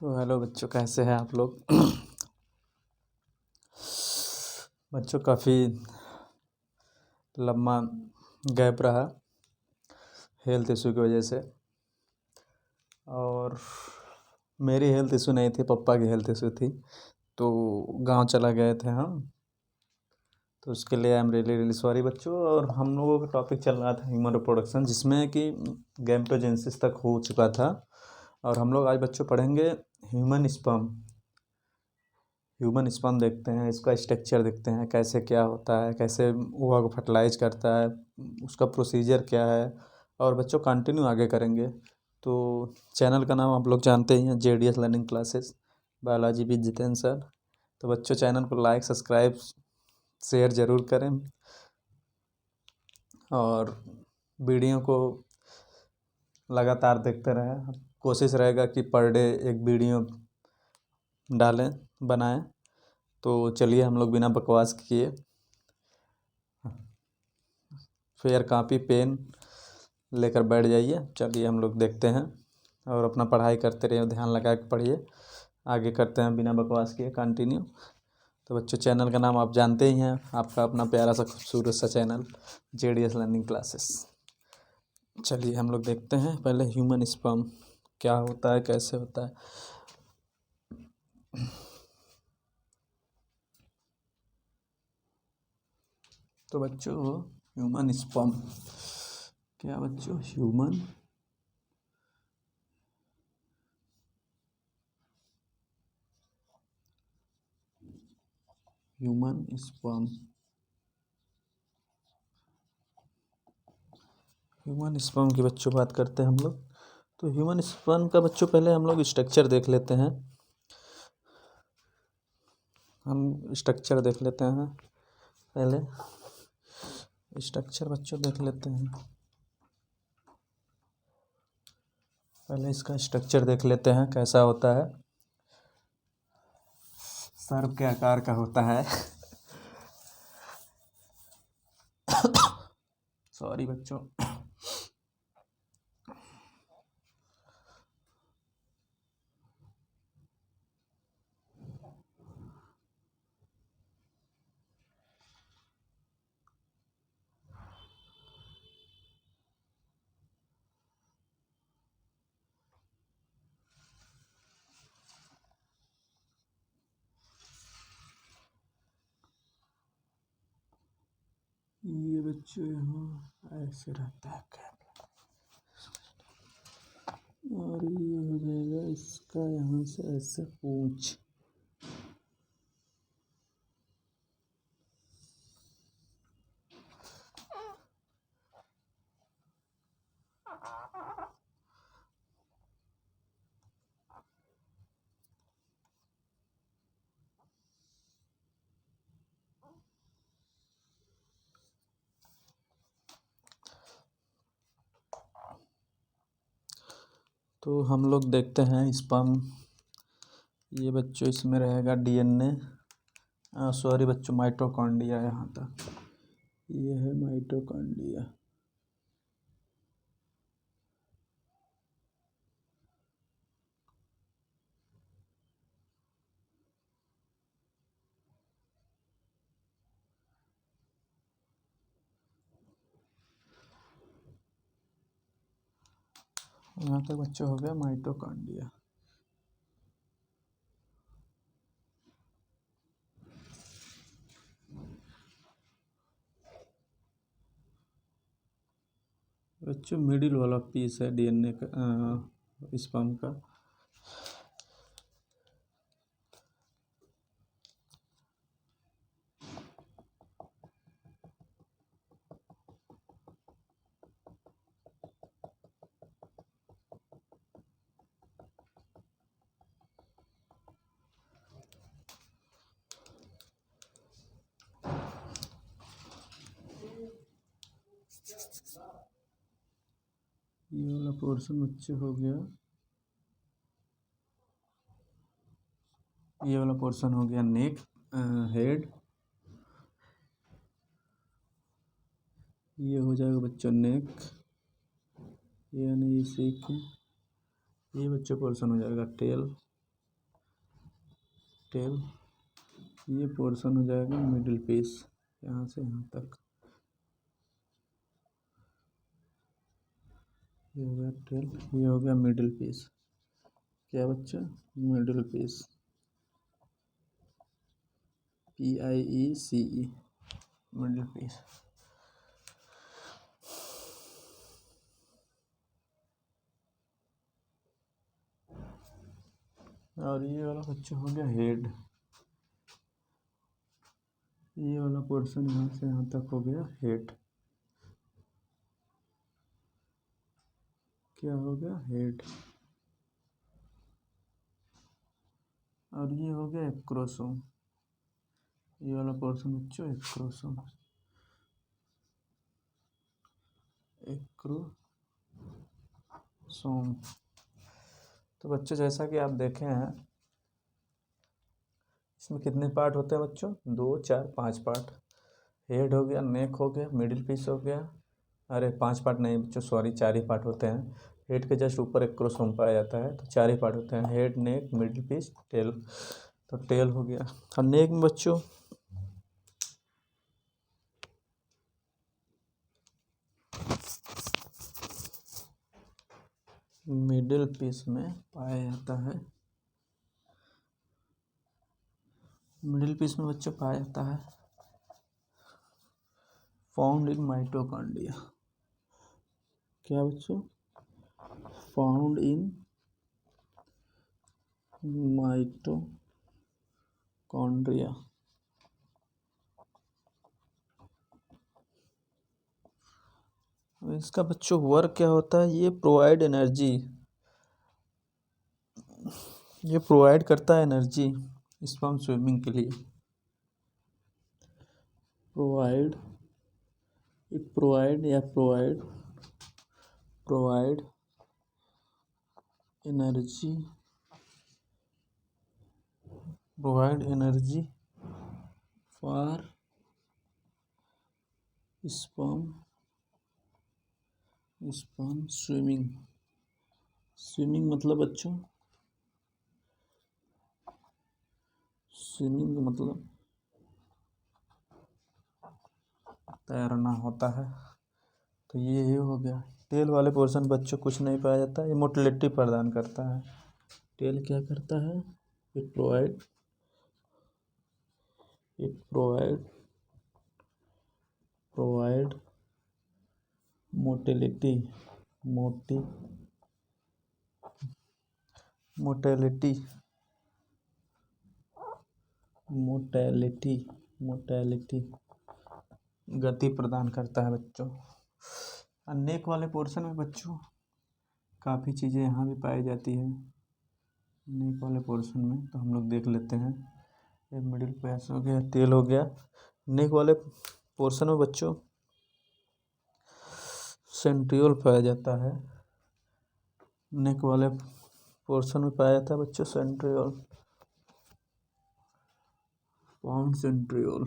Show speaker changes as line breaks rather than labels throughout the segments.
तो हेलो बच्चों, कैसे हैं आप लोग। बच्चों, काफ़ी लम्बा गैप रहा हेल्थ इशू की वजह से। और मेरी हेल्थ इशू नहीं थी, पापा की हेल्थ इशू थी। तो गांव चला गए थे हम, तो उसके लिए I am really really sorry बच्चों। और हम लोगों का टॉपिक चल रहा था ह्यूमन रिप्रोडक्शन, जिसमें कि गैमेटोजेनेसिस तक हो चुका था। और हम लोग आज बच्चों पढ़ेंगे ह्यूमन स्पर्म देखते हैं, इसका स्ट्रक्चर देखते हैं, कैसे क्या होता है, कैसे वो को फर्टिलाइज करता है, उसका प्रोसीजर क्या है। और बच्चों कंटिन्यू आगे करेंगे। तो चैनल का नाम आप लोग जानते ही हैं, JDS learning classes, biology with Jitendra sir. तो बच्चों, चैनल को लाइक, सब्सक्राइब, शेयर ज़रूर करें। और वीडियो को लगातार देखते रहें। कोशिश रहेगा कि पर डे एक वीडियो डालें, बनाएं। तो चलिए, हम लोग बिना बकवास किए फेयर कॉपी पेन लेकर बैठ जाइए। चलिए हम लोग देखते हैं, और अपना पढ़ाई करते रहिए, ध्यान लगा के पढ़िए। आगे करते हैं बिना बकवास किए कंटिन्यू। तो बच्चों, चैनल का नाम आप जानते ही हैं, आपका अपना प्यारा सा खूबसूरत सा चैनल JDS लर्निंग क्लासेस। चलिए हम लोग देखते हैं पहले ह्यूमन स्पर्म क्या होता है, कैसे होता है। तो बच्चों, ह्यूमन स्पर्म क्या बच्चों, ह्यूमन स्पर्म ह्यूमन स्पर्म की बच्चों बात करते हैं हम लोग। तो ह्यूमन स्पर्म का बच्चों पहले हम लोग स्ट्रक्चर देख लेते हैं। पहले स्ट्रक्चर बच्चों देख लेते हैं। पहले इसका स्ट्रक्चर देख लेते हैं कैसा होता है। सर्प के आकार का होता है। सॉरी बच्चों। ये बच्चों यहाँ ऐसे रहता है कैमरा, और ये हो जाएगा इसका यहाँ से ऐसे पूंछ। तो हम लोग देखते हैं स्पर्म। ये बच्चों इसमें रहेगा DNA। सॉरी बच्चों, माइटोकॉन्ड्रिया यहाँ तक। ये है माइटोकॉन्ड्रिया। यहाँ तक बच्चों हो गया माइटोकॉन्ड्रिया। बच्चों, मिडिल वाला पीस है DNA का, स्पर्म का। ये वाला पोर्शन बच्चों हो गया, ये वाला पोर्शन हो गया नेक, हेड। ये हो जाएगा बच्चों नेक, ये यानी इसी के। ये बच्चों पोर्शन हो जाएगा टेल। टेल, ये पोर्शन हो जाएगा मिडिल पीस, यहाँ से यहाँ तक। ये हो गया टेल, ये हो गया मिडिल पीस। क्या बच्चा? Middle piece, PIECE, middle piece. और ये वाला बच्चा हो गया हेड, ये वाला पोर्शन यहाँ से यहाँ तक हो गया हेड। क्या हो गया? हेड। और ये हो गया एक्रोसोम, ये वाला पोर्शन बच्चों एक्रोसोम, एक्रोसोम। तो बच्चों जैसा कि आप देखे हैं, इसमें कितने पार्ट होते हैं बच्चों? 2, 4, 5 पार्ट। हेड हो गया, नेक हो गया, मिडिल पीस हो गया। अरे 5 पार्ट नहीं बच्चों, सॉरी, 4 ही पार्ट होते हैं। हेड के जस्ट ऊपर एक्रोसोम पाया जाता है, तो 4 ही पार्ट होते हैं, head, neck, middle piece, tell. तो टेल हो गया। और नेक में बच्चों मिडिल पीस में पाया जाता है, मिडिल पीस में बच्चों पाया जाता है फाउंड इन माइटोकॉन्ड्रिया। क्या बच्चों? Found in mitochondria. इसका बच्चों वर्क क्या होता है? ये प्रोवाइड एनर्जी, ये प्रोवाइड करता है एनर्जी स्पर्म स्विमिंग के लिए। प्रोवाइड, इट प्रोवाइड या provide energy, provide energy for sperm swimming. Swimming मतलब बच्चों, स्विमिंग मतलब तैरना होता है। तो ये हो गया। टेल वाले पोर्शन बच्चों कुछ नहीं पाया जाता, ये मोटिलिटी प्रदान करता है। टेल क्या करता है? इट प्रोवाइड मोटिलिटी, मोटेलिटी, गति प्रदान करता है बच्चों। नेक वाले पोर्शन में बच्चों काफ़ी चीज़ें यहाँ भी पाई जाती है नेक वाले पोर्शन में, तो हम लोग देख लेते हैं। ये मिडिल पैस हो गया, टेल हो गया। नेक वाले पोर्शन में बच्चों सेंट्रियोल पाया जाता है, नेक वाले पोर्शन में पाया जाता है बच्चों centriole, pound centriole,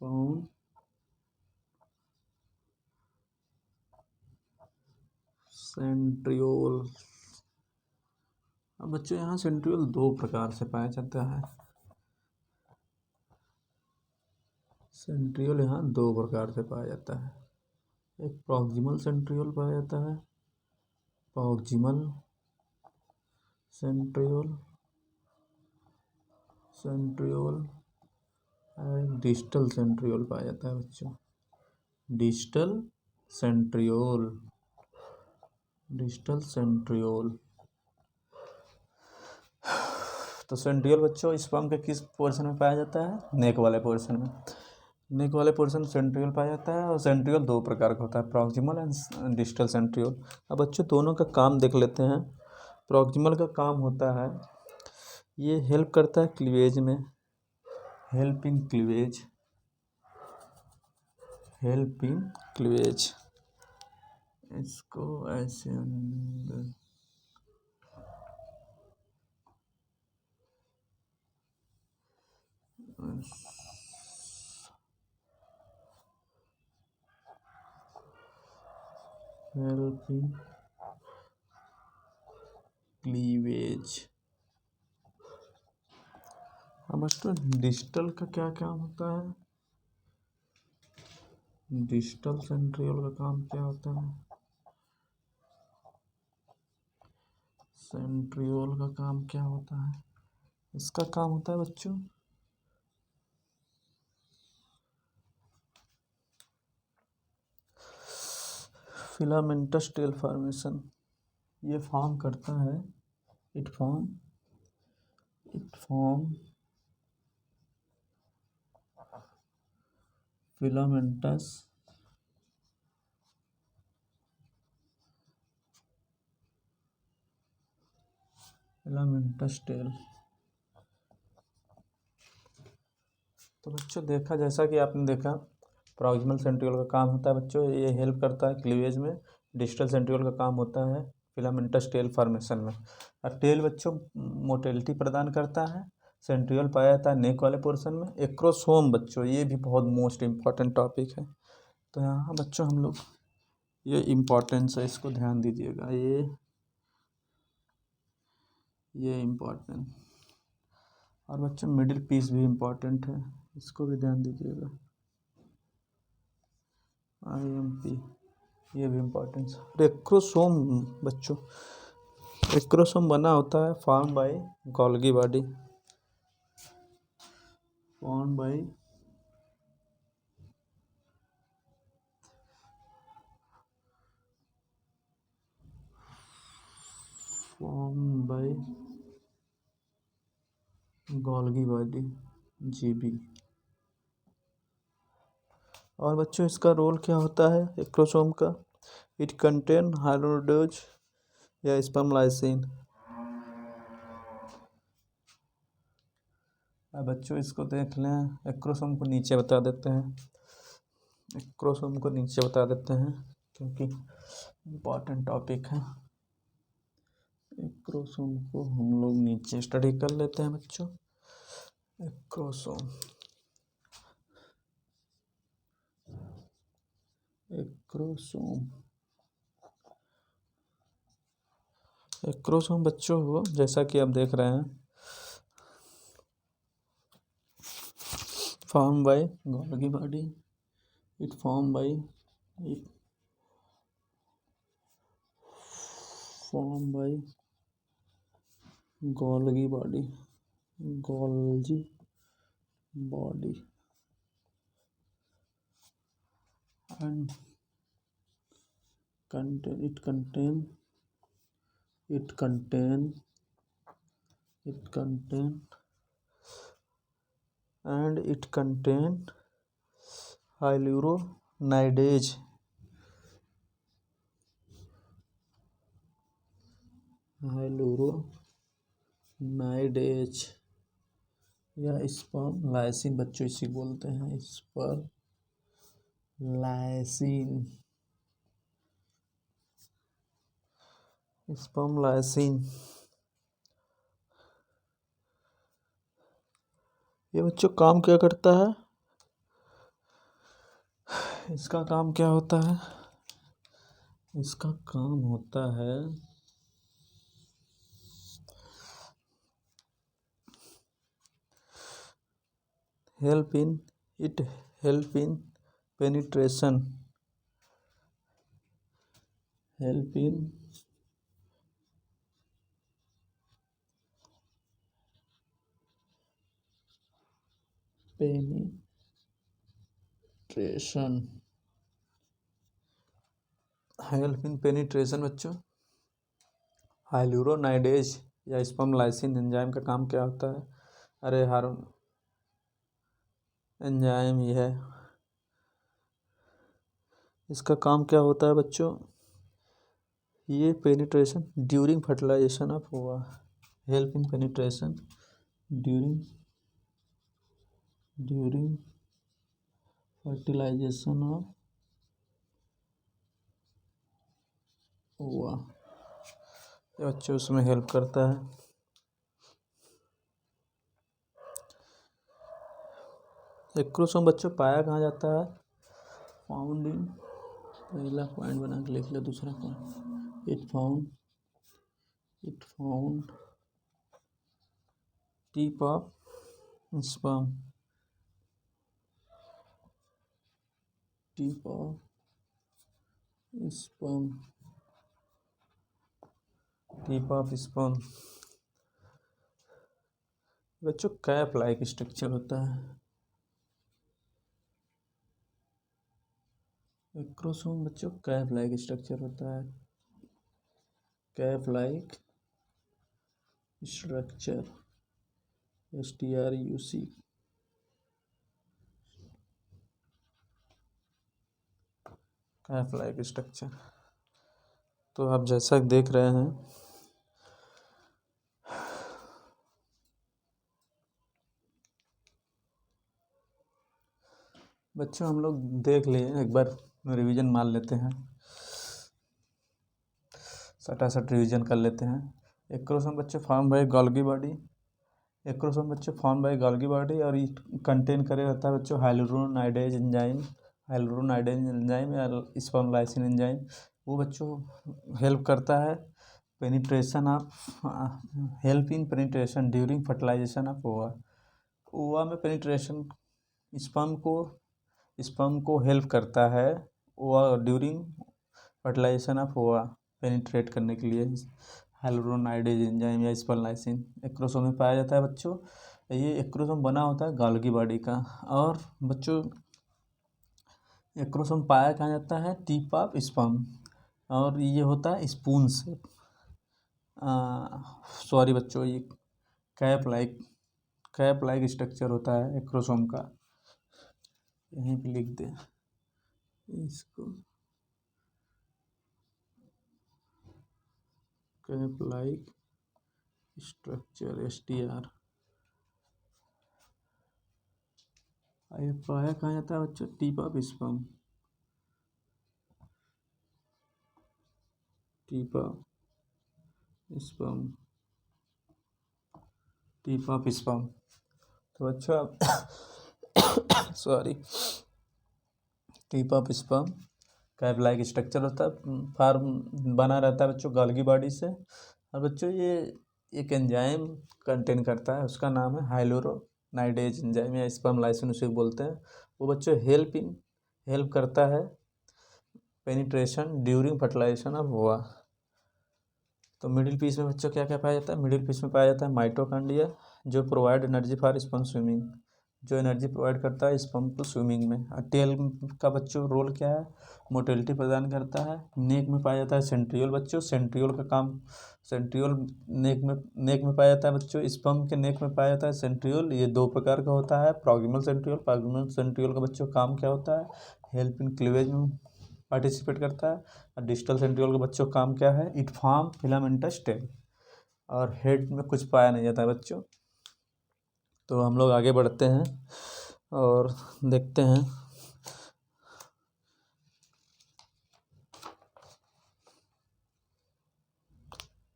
pound centriole. अब बच्चों यहाँ सेंट्रियोल 2 प्रकार से पाया जाता है। सेंट्रियोल यहाँ 2 प्रकार से पाया जाता है। एक प्रॉक्सिमल सेंट्रियोल पाया जाता है, प्रॉक्सिमल सेंट्रियोल, और डिस्टल सेंट्रियोल पाया जाता है बच्चों, डिस्टल सेंट्रियोल। तो सेंट्रियोल बच्चों स्पर्म के किस पोर्शन में पाया जाता है? नेक वाले पोर्शन में। नेक वाले पोर्शन सेंट्रियोल पाया जाता है, और सेंट्रियोल 2 प्रकार का होता है, प्रॉक्सिमल एंड डिस्टल सेंट्रियोल। अब बच्चों दोनों का काम देख लेते हैं। प्रॉक्सिमल का काम होता है, ये हेल्प करता है क्लीवेज में, हेल्प इन क्लीवेज, इसको ऐसे अंदर हेल्प इन क्लीवेज। अब बच्चों डिस्टल का क्या काम होता है? डिस्टल सेंट्रियोल का काम क्या होता है? सेंट्रियोल का काम क्या होता है? इसका काम होता है बच्चों फिलामेंटस टेल फॉर्मेशन। ये फॉर्म करता है, इट फॉर्म फिलामेंटस टेल। तो बच्चों देखा, जैसा कि आपने देखा, प्रॉक्सिमल सेंट्रियोल का काम होता है बच्चों, ये हेल्प करता है क्लीवेज में। डिस्टल सेंट्रियोल का काम होता है फिलामेंटस टेल फॉर्मेशन में। और टेल बच्चों मोटेलिटी प्रदान करता है। सेंट्रियोल पाया जाता है नेक वाले पोर्शन में। एक्रोसोम बच्चों, ये भी बहुत मोस्ट इम्पॉर्टेंट टॉपिक है। तो यहाँ बच्चों हम लोग ये इम्पोर्टेंस है, इसको ध्यान दीजिएगा। ये इम्पोर्टेंट। और बच्चों मिडिल पीस भी इम्पोर्टेंट है, इसको भी ध्यान दीजिएगा। IMP ये भी इम्पोर्टेंस। एक्रोसोम बच्चों, एक्रोसोम बना होता है form by Golgi body, form by Golgi body, GB। और बच्चों इसका रोल क्या होता है एक्रोसोम का? इट कंटेन हाइड्रोडोज या स्पर्म लाइसिन। अब बच्चों इसको देख लें, एक्रोसोम को नीचे बता देते हैं, क्योंकि इम्पॉर्टेंट टॉपिक है। एक्रोसोम को हम लोग नीचे स्टडी कर लेते हैं बच्चों। एक्रोसोम बच्चों हो, जैसा कि आप देख रहे हैं, form by Golgi body, it form by Golgi body and it contain hyaluronidase या स्पर्म लाइसिन बच्चों, इसी बोलते हैं स्पर्म लाइसिन। ये बच्चों काम क्या करता है? इसका काम क्या होता है? इसका काम होता है help in penetration बच्चों। हाइलुरोनाइडेज या स्पर्म लाइसिन एंजाइम का काम क्या होता है? अरे एंजाइम ही है। इसका काम क्या होता है बच्चों? ये penetration during fertilisation of ova, help in penetration during fertilisation of ova, ये बच्चों उसमें हेल्प करता है। एक्रोसोम बच्चों पाया कहाँ जाता है? फाउंड इन, पहला पॉइंट बना के लिख लो, दूसरा point it found It found tip of sperm. Tip of sperm. Tip of sperm. बच्चों कैप लाइक स्ट्रक्चर होता है। एक्रोसोम बच्चों कैप लाइक स्ट्रक्चर होता है। Cap like structure STRUC। Cap like structure. तो आप जैसा देख रहे हैं बच्चों, हम लोग देख लिए, एक बार रिवीजन मान लेते हैं, सटासट रिवीजन कर लेते हैं। एक्रोसोम बच्चों form by Golgi body. Acrosome बच्चों फॉर्म बाय गोल्गी बॉडी और ये कंटेन करे रहता है बच्चों हाइलुरोनाइडेज एंजाइम। हाइलुरोनाइडेज एंजाइम या स्पर्मलाइसिन एंजाइम, वो बच्चों हेल्प करता है penetration of help in penetration during fertilisation of ova. Ova में पेनिट्रेशन स्पर्म को हेल्प करता है ova during fertilisation of ova penetrate करने के लिए। हाइलुरोनाइडेज एंजाइम या स्पर्मलाइसिन एक्रोसोम में पाया जाता है बच्चों। ये एक्रोसोम बना होता है गोल्गी बॉडी का। और बच्चों एक्रोसोम पाया कहाँ जाता है? Tip of sperm. और ये होता है स्पून से, सॉरी बच्चों, ये कैप लाइक स्ट्रक्चर होता है एक्रोसोम का। यहीं पे लिख दें इसको, कैप लाइक स्ट्रक्चर STR। पाया कहाँ जाता है बच्चों? Tip of sperm. Tip of sperm. Tip of sperm. तो बच्चों sorry, tip of sperm cap like structure होता है, फार्म बना रहता है बच्चों गोल्गी बॉडी से। और बच्चों ये एक एंजाइम कंटेन करता है, उसका नाम है हाइलुरोनाइडेज एंजाइम या स्पर्मलाइसिन उसे बोलते हैं। वो बच्चों हेल्प करता है पेनिट्रेशन ड्यूरिंग फर्टिलाइजेशन ऑफ ओवा। तो मिडिल पीस में बच्चों क्या क्या पाया जाता है? मिडिल पीस में पाया जाता है माइटोकॉन्ड्रिया, जो provide energy for sperm swimming, जो एनर्जी प्रोवाइड करता है स्पर्म को स्विमिंग में। और टेल का बच्चों रोल क्या है? मोटिलिटी प्रदान करता है। नेक में पाया जाता है सेंट्रियोल बच्चों, सेंट्रियोल का काम, सेंट्रियोल नेक में पाया जाता है बच्चों। स्पर्म के नेक में पाया जाता है सेंट्रियोल। ये दो प्रकार का होता है, प्रॉक्सिमल सेंट्रियोल का बच्चों काम क्या होता है? हेल्प इन क्लीवेज में पार्टिसिपेट करता है। और डिस्टल सेंट्रियोल का बच्चों काम क्या है? It form filamentous tail. और हेड में कुछ पाया नहीं जाता है बच्चों। तो हम लोग आगे बढ़ते हैं और देखते हैं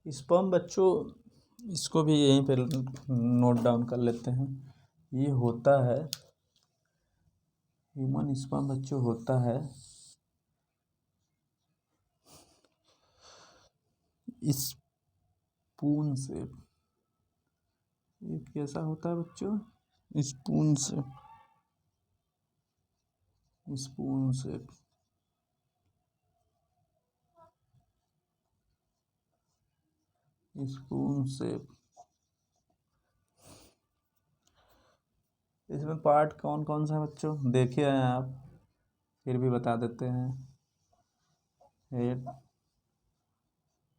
स्पर्म बच्चों, इसको भी यहीं पे नोट डाउन कर लेते हैं। ये होता है ह्यूमन स्पर्म बच्चों, होता है स्पून से। ये कैसा होता है बच्चों? स्पून से, स्पून से। स्पून से इसमें पार्ट कौन कौन सा है बच्चों? देखे हैं आप, फिर भी बता देते हैं। Head,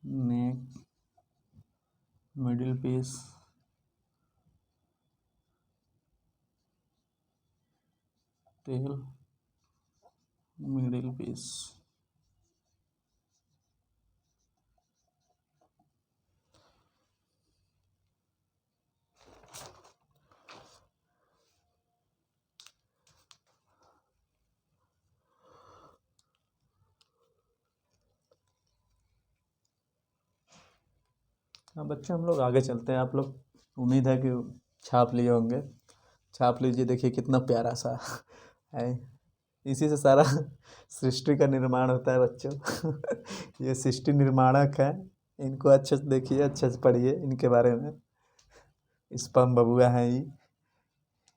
neck, middle piece, tail, middle piece. हाँ बच्चों, हम लोग आगे चलते हैं। आप लोग उम्मीद है कि छाप लिए होंगे। छाप लीजिए, देखिए कितना प्यारा सा है। इसी से सारा सृष्टि का निर्माण होता है बच्चों। ये सृष्टि निर्माणक है, इनको अच्छे से देखिए, अच्छे से पढ़िए इनके बारे में। स्पर्म बबुआ हैं ये,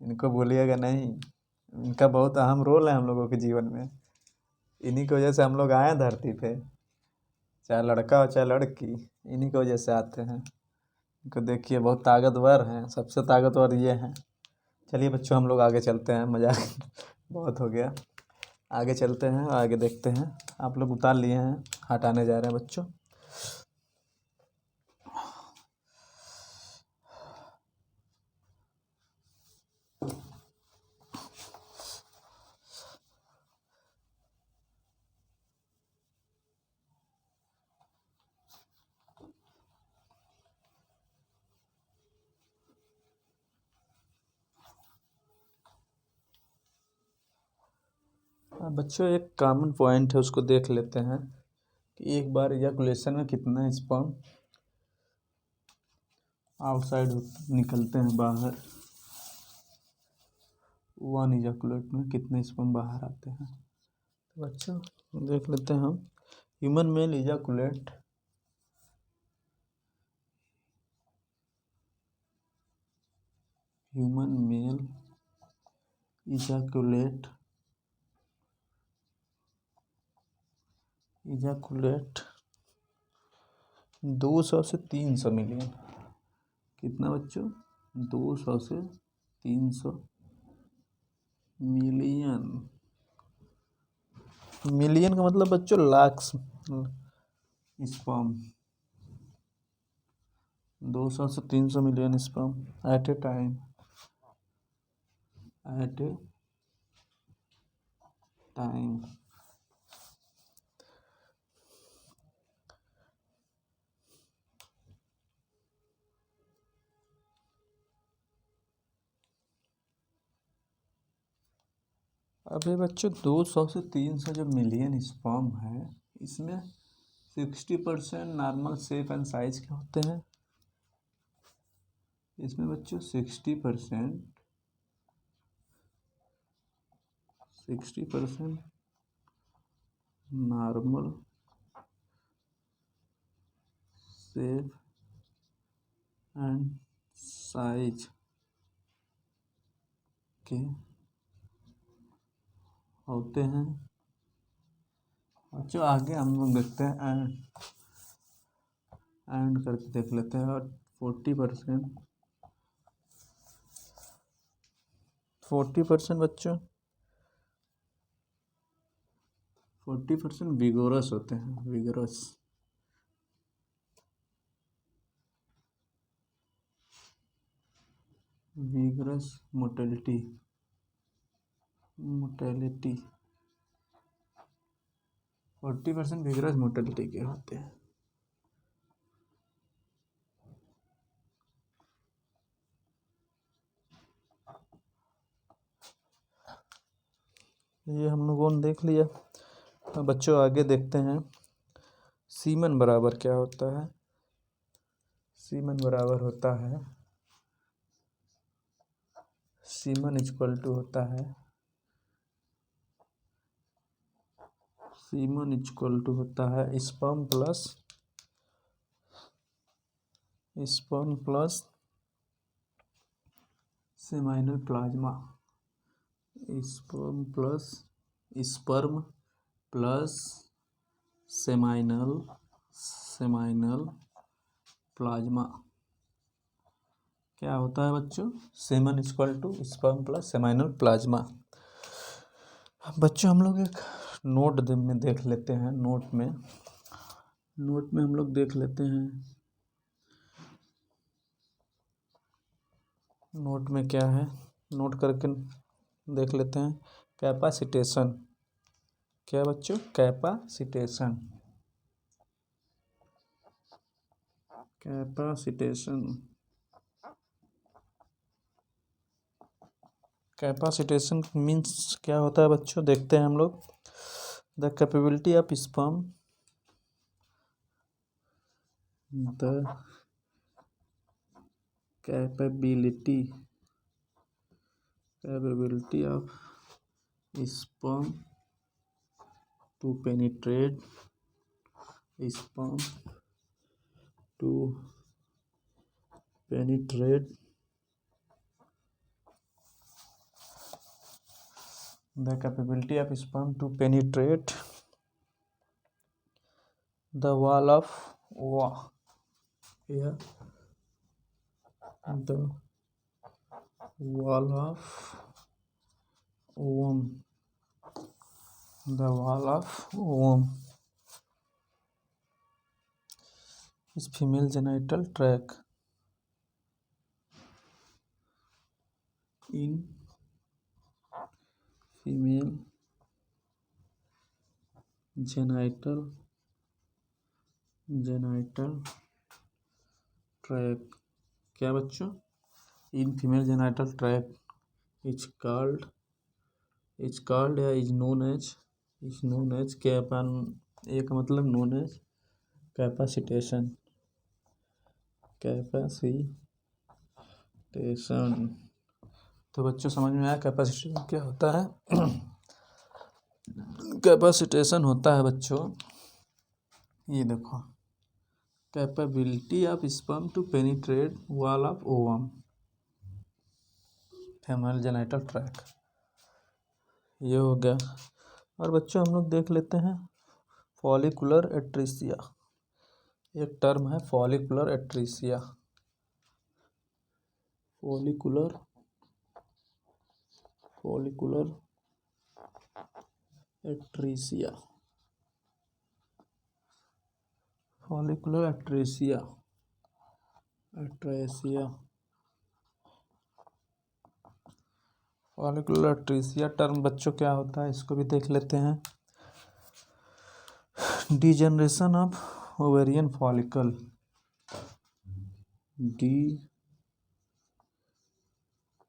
इनको बोलिएगा नहीं। इनका बहुत अहम रोल है हम लोगों के जीवन में। इन्हीं की वजह से हम लोग आए हैं धरती पे, चाहे लड़का हो चाहे लड़की, इन्हीं की वजह से आते हैं। इनको देखिए बहुत ताकतवर हैं, सबसे ताकतवर ये हैं। चलिए बच्चों हम लोग आगे चलते हैं, मजाक बहुत हो गया। आगे चलते हैं, आगे देखते हैं। आप लोग उतार लिए हैं, हटाने जा रहे हैं बच्चों। बच्चों एक कॉमन पॉइंट है, उसको देख लेते हैं कि एक बार इजैकुलेशन में कितना स्पर्म आउटसाइड निकलते हैं बाहर। वन इजैकुलेट में कितने स्पर्म बाहर आते हैं। तो बच्चों देख लेते हैं हम। Human male ejaculate human male ejaculate 200 से 300 मिलियन। कितना बच्चों? 200 से 300 मिलियन। मिलियन का मतलब बच्चों लाख स्पर्म। 200 से 300 million sperm at a time. अभी बच्चों 200 से 300 जो मिलियन स्पर्म है, इसमें 60% नॉर्मल शेप एंड साइज के होते हैं। इसमें बच्चों 60% नॉर्मल शेप एंड साइज के होते हैं। बच्चों आगे हम लोग देखते हैं, एंड करके देख लेते हैं। और 40% बच्चों 40% विगोरस होते हैं। विगरस मोटेलिटी 40% विगरस मोटेलिटी के होते हैं। ये हम लोगों ने देख लिया। अब बच्चों आगे देखते हैं सीमन बराबर क्या होता है। सीमन बराबर होता है, सीमन इक्वल टू होता है, सीमन इक्वल टू होता है sperm plus seminal plasma. Sperm plus seminal plasma क्या होता है बच्चों? Semen equal to sperm plus seminal plasma. बच्चों हम लोग एक नोट में देख लेते हैं। नोट में हम लोग देख लेते हैं, नोट में क्या है, नोट करके देख लेते हैं। कैपेसिटेशन क्या बच्चों? कैपेसिटेशन मीन्स क्या होता है बच्चों? देखते हैं हम लोग। The capability of sperm of sperm to penetrate to penetrate the capability of sperm to penetrate the wall of the wall of womb. The wall of womb is female genital tract. In female genital tract, क्या बच्चों? In female genital tract is called या is known as एक मतलब known as capacitation. तो बच्चों समझ में आया कैपेसिटेशन क्या होता है? कैपेसिटेशन होता है बच्चों, ये देखो, capability of sperm to penetrate wall of ovum, female genital tract, ये हो गया। और बच्चों हम लोग देख लेते हैं फॉलिकुलर एट्रीसिया। एक टर्म है follicular atresia. Follicular atresia, follicular atresia follicular atresia term बच्चों क्या होता है, इसको भी देख लेते हैं। Degeneration of ovarian follicle,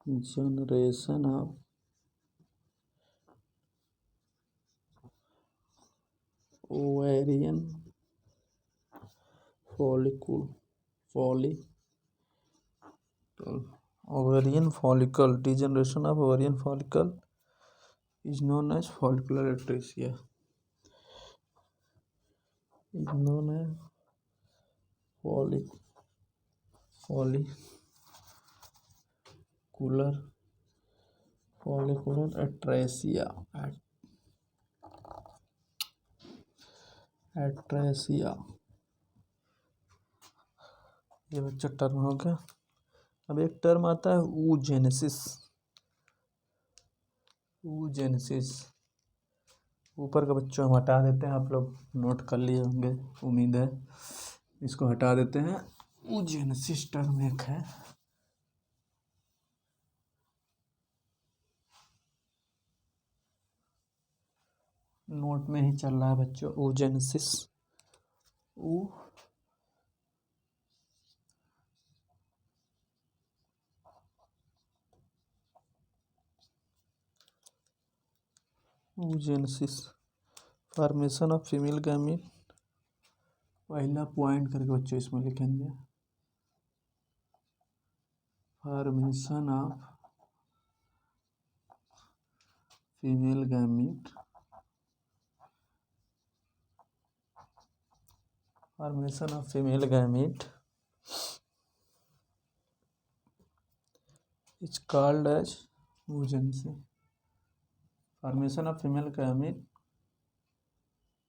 degeneration of ovarian follicle, degeneration of ovarian follicle is known as follicular atresia. Follicular atresia. ये बच्चा टर्म हो गया। अब एक टर्म आता है oogenesis। ऊपर का बच्चों हम हटा देते हैं, आप लोग नोट कर लिए होंगे उम्मीद है, इसको हटा देते हैं। oogenesis टर्म एक है, नोट में ही चल रहा है बच्चों, oogenesis। oogenesis, formation of female gamete. पहला पॉइंट करके बच्चों इसमें लिखेंगे, formation of female gamete, is called as oogenesis. Formation of female gamete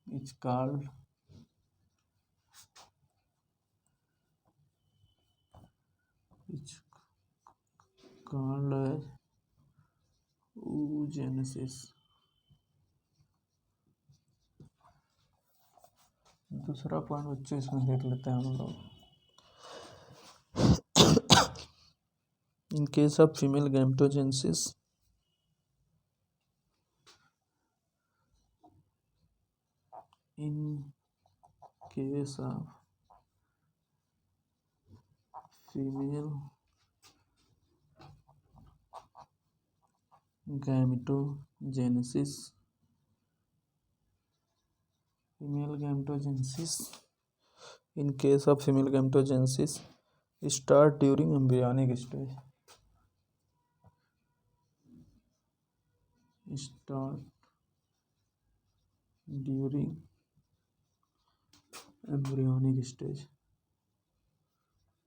is called as oogenesis. दूसरा पॉइंट बच्चों इसमें देख लेते हैं हम लोग। In case of female gametogenesis, in case of female gametogenesis start during embryonic stage.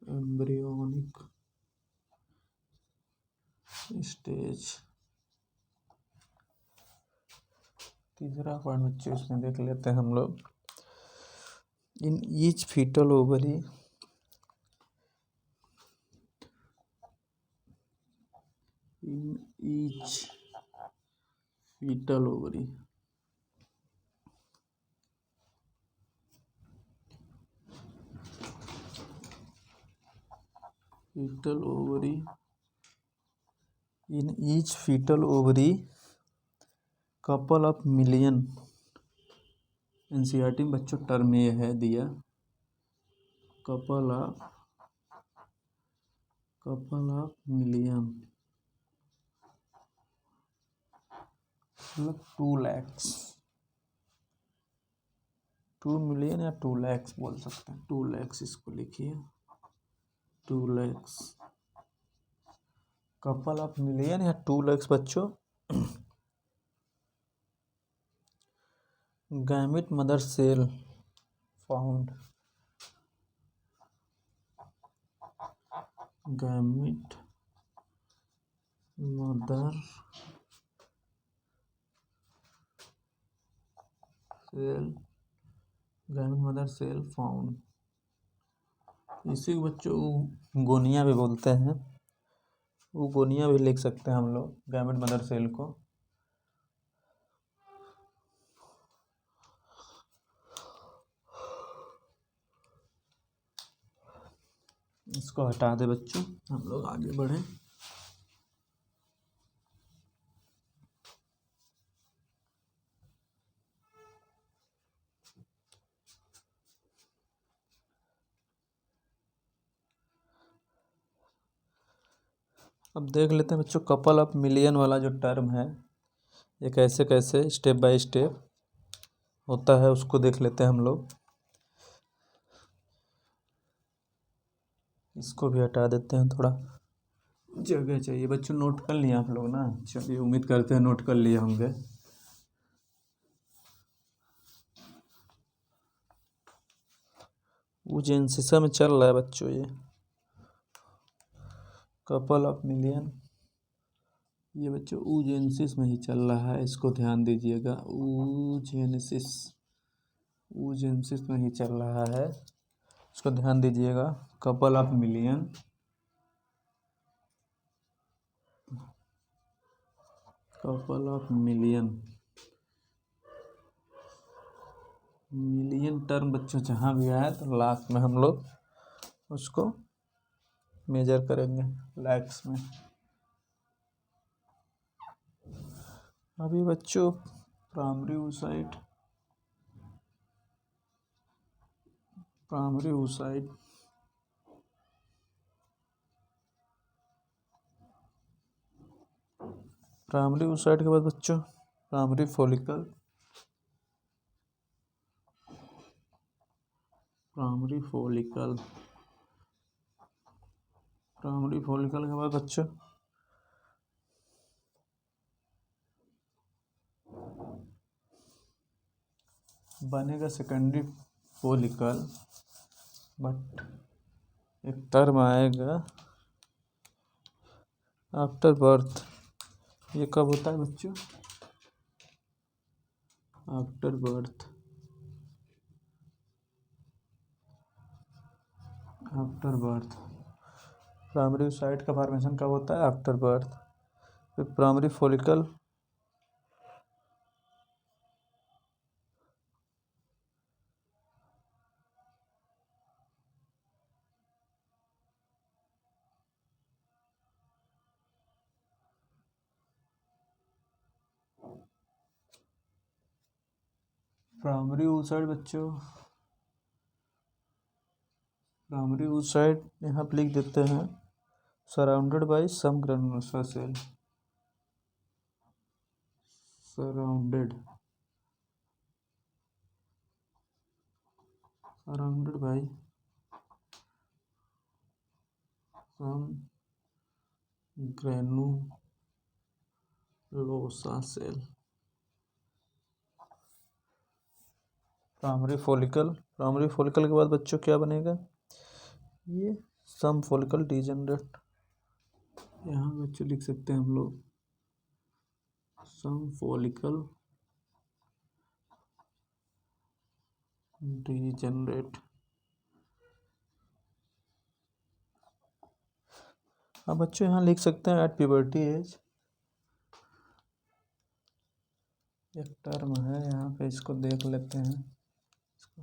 Embryonic stage. तीसरा point बच्चों इसमें देख लेते हैं हम लोग। In each foetal ovary foetal ovary in each foetal ovary couple of million. NCERT में बच्चों टर्म ये है दिया, कपल ऑफ मिलियन, मतलब 2 lakhs, 2 million या 2 lakhs बोल सकते हैं। 2 lakhs इसको लिखिए, 2 lakhs कपल ऑफ मिलियन या 2 lakhs बच्चों gamete mother cell found, gamete mother cell found. इसी को बच्चों गोनिया भी बोलते हैं, वो गोनिया भी लिख सकते हैं हम लोग गैमिट मदर सेल को। इसको हटा दे बच्चों, हम लोग आगे बढ़ें। अब देख लेते हैं बच्चों कपल ऑफ मिलियन वाला जो टर्म है ये कैसे कैसे स्टेप बाय स्टेप होता है, उसको देख लेते हैं हम लोग। इसको भी हटा देते हैं, थोड़ा जगह चाहिए। बच्चों नोट कर लिए आप लोग ना? चलिए उम्मीद करते हैं नोट कर लिए होंगे। उजेंसिसा में चल रहा है बच्चों ये कपल ऑफ मिलियन, ये बच्चों उजेंसिस में ही चल रहा है, इसको ध्यान दीजिएगा। उजेंसिस में ही चल रहा है, इसको ध्यान दीजिएगा। Couple of million, couple of million, million term बच्चों जहाँ भी आए तो लास्ट में हम लोग उसको मेजर करेंगे लैक्स में। अभी बच्चों प्राइमरी oocyte, प्राइमरी oocyte के बाद बच्चों प्राइमरी फॉलिकल, प्राइमरी फॉलिकल के बाद बच्चों बनेगा सेकेंडरी फॉलिकल। बट एक टर्म आएगा आफ्टर बर्थ, ये कब होता है बच्चों? After birth, after birth primary oocyte का फॉर्मेशन कब होता है? After birth. फिर प्राइमरी फॉलिकल, प्राइमरी oocyte बच्चों, प्राइमरी oocyte यहाँ पे लिख देते हैं surrounded by some granulosa cell, surrounded by some granulosa cell. Primary follicle के बाद बच्चों क्या बनेगा? ये सम फॉलिकल डीजनरेट, यहाँ बच्चों लिख सकते हैं हम लोग सम फॉलिकल डीजनरेट। अब बच्चों यहाँ लिख सकते हैं एट प्यूबर्टी एज, एक टर्म है यहाँ पे, इसको देख लेते हैं, इसको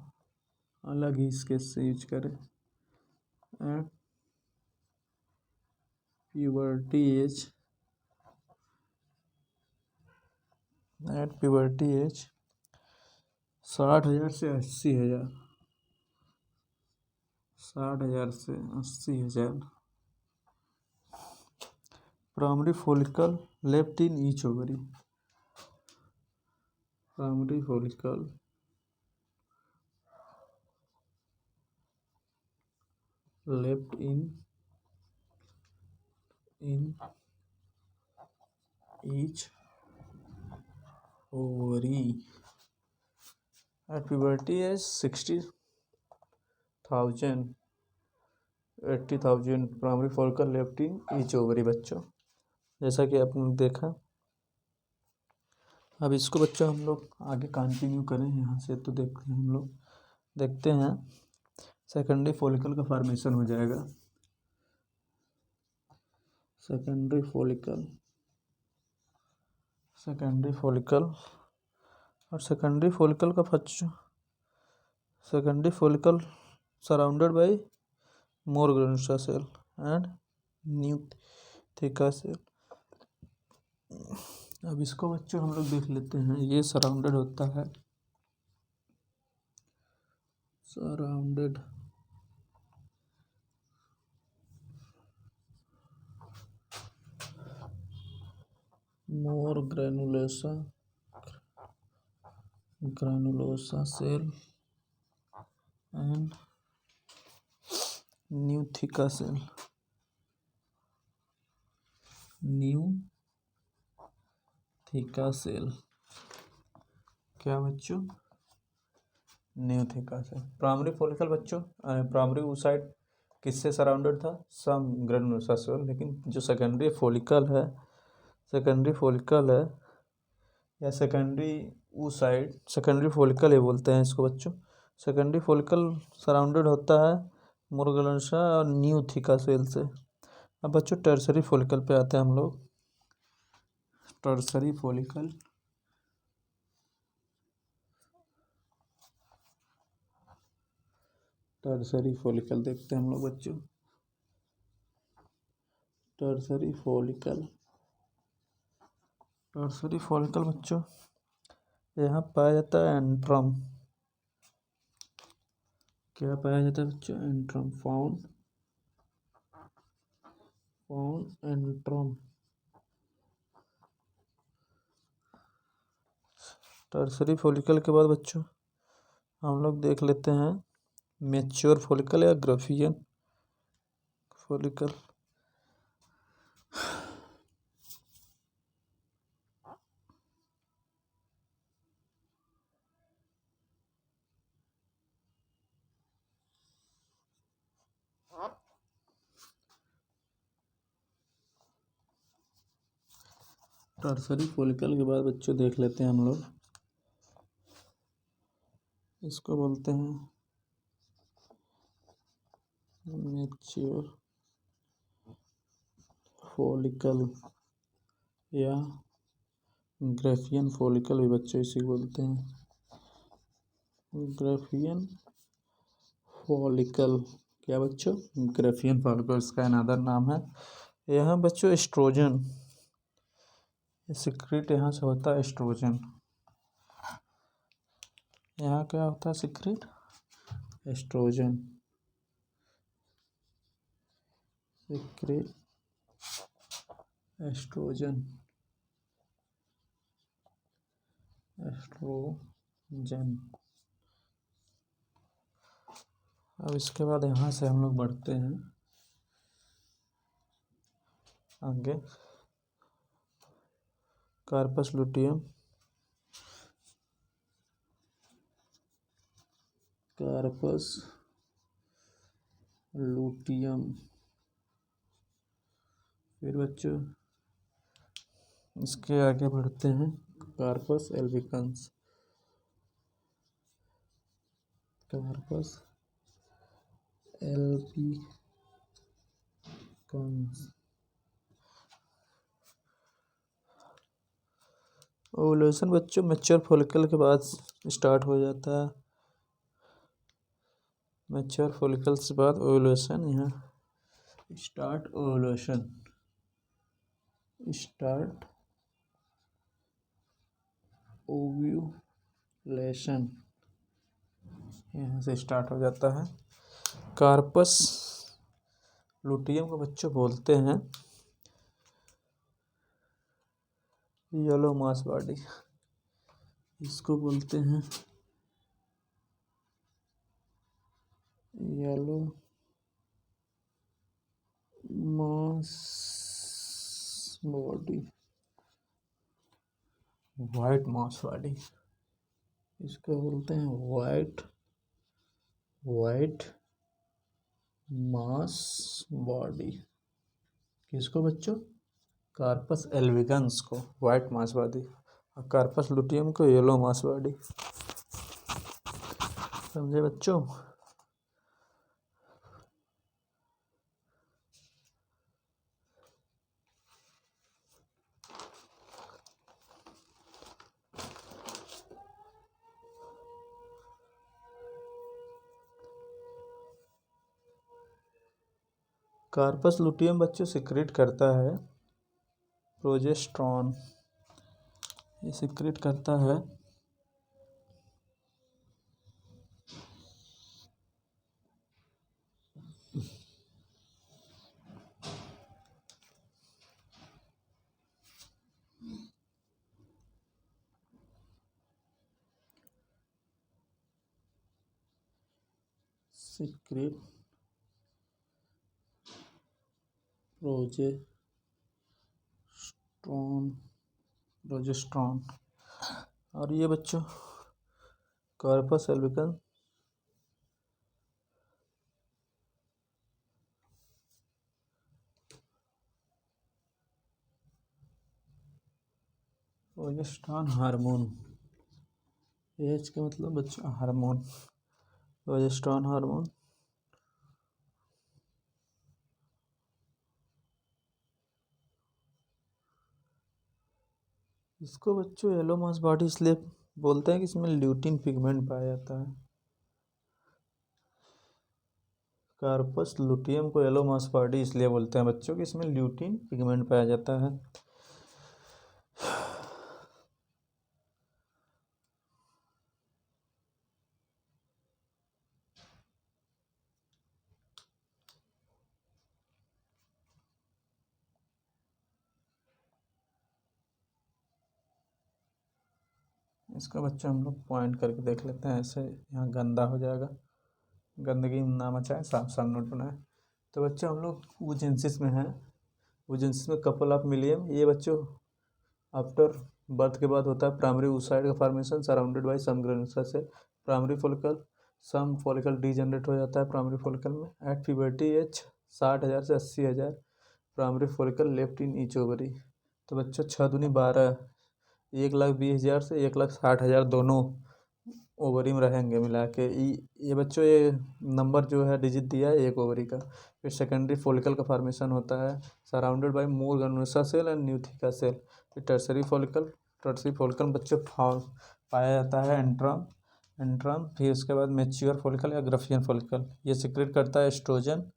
अलग ही इसके से यूज करें। Eight puberty as, eight puberty age 60,000 से 80,000, 60,000 से 80,000 primary follicle left in each ovary, primary follicle left in each ovary eight puberty age 60,000 80,000 primary follicle left in each ovary. बच्चों जैसा कि आपने देखा, अब इसको बच्चों हम लोग आगे कंटिन्यू करें यहाँ से, तो देखते हैं हम लोग, देखते हैं सेकेंडरी फॉलिकल का फॉर्मेशन हो जाएगा। सेकेंडरी फॉलिकल और सेकेंडरी फॉलिकल का बच्चों, secondary follicle surrounded by more granulosa cell and new theca cell. अब इसको बच्चों हम लोग देख लेते हैं, ये सराउंडेड होता है, surrounded more granulosa cell and new theca cell, new theca cell. क्या बच्चों? New theca cell. Primary follicle बच्चों, प्राइमरी oocyte किससे सराउंडेड था? Some granulosa cell. लेकिन जो सेकेंडरी फॉलिकल है या सेकेंडरी oocyte, सेकेंडरी फॉलिकल ये बोलते हैं इसको बच्चों, सेकेंडरी फॉलिकल सराउंडेड होता है मोर ग्रेनुलोसा और न्यू थिका सेल से। अब बच्चों टर्सरी फॉलिकल पे आते हैं हम लोग। टर्सरी फॉलिकल, टर्सरी फॉलिकल देखते हैं हम लोग बच्चों। टर्सरी फॉलिकल बच्चों, यहाँ पाया जाता है एंट्रम। क्या पाया जाता है बच्चों? Antrum, found antrum. Tertiary follicle के बाद बच्चों हम लोग देख लेते हैं मैच्योर फॉलिकल या ग्राफियन फॉलिकल। टर्सरी फॉलिकल के बाद बच्चों देख लेते हैं हम लोग, इसको बोलते हैं मैच्योर फॉलिकल या ग्राफियन फॉलिकल भी बच्चों इसी को बोलते हैं, ग्राफियन फॉलिकल। क्या बच्चों? ग्राफियन फॉलिकल, इसका अनदर नाम है। यहाँ बच्चों एस्ट्रोजन सिक्रेट यहाँ से होता है, एस्ट्रोजन। यहाँ क्या होता है secrete? Oestrogen, secrete oestrogen, oestrogen. अब इसके बाद यहाँ से हम लोग बढ़ते हैं आगे। Corpus luteum, corpus luteum. फिर बच्चों इसके आगे बढ़ते हैं, corpus albicans. Corpus albicans ovulation बच्चों मैच्योर फॉलिकल के बाद स्टार्ट हो जाता है। मैच्योर फॉलिकल के बाद ओवुलेशन, यहाँ स्टार्ट ओवुलेशन, स्टार्ट ओव्यूलेशन यहाँ से स्टार्ट हो जाता है। कार्पस लुटियम को बच्चों बोलते हैं येलो मास बॉडी, इसको बोलते हैं yellow mass body, white mass body, इसको बोलते हैं वाइट मास बॉडी। किसको बच्चों? कार्पस एल्बिकन्स को वाइट मास बॉडी और कार्पस लुटियम को येलो मास बॉडी। समझे बच्चों? कार्पस लुटियम बच्चों सिक्रेट करता है प्रोजेस्टेरॉन, ये सिक्रेट करता है सीक्रेट प्रोजेस्टेरॉन। और ये बच्चों corpus albican progesterone hormone, H का मतलब बच्चों हार्मोन, प्रोजेस्टेरॉन हार्मोन इसको बच्चों येलो मास बॉडी इसलिए बोलते हैं कि इसमें ल्यूटिन पिगमेंट पाया जाता है। कार्पस लुटियम को येलो मास बॉडी इसलिए बोलते हैं बच्चों कि इसमें ल्यूटिन पिगमेंट पाया जाता है। इसका बच्चों हम लोग पॉइंट करके देख लेते हैं, ऐसे यहाँ गंदा हो जाएगा, गंदगी ना मचाए, साफ साफ नोट बनाए। तो बच्चों हम लोग वूजेंसिस में हैं, वूजेंसिस में कपल ऑफ मिलियम, ये बच्चों आफ्टर बर्थ के बाद होता है प्राइमरी oocyte का formation surrounded by some granular cell, primary follicle, some follicle degenerate हो जाता है प्राइमरी फॉलिकल में। एट प्यूबर्टी एज 60,000 से 80,000 primary follicle left in each ovary. तो बच्चों 6 दूनी 12, 1,20,000 से 1,60,000 दोनों ओवरी में रहेंगे मिला के। ये बच्चों ये नंबर जो है डिजिट दिया है एक ओवरी का। फिर सेकेंडरी फॉलिकल का फॉर्मेशन होता है surrounded by more granulosa cell and new theca cell. फिर टर्सरी फॉलिकल बच्चों पाया जाता है एंट्रम। फिर उसके बाद मैच्योर फॉलिकल या ग्राफियन फॉलिकल, ये सिक्रेट करता है एस्ट्रोजन।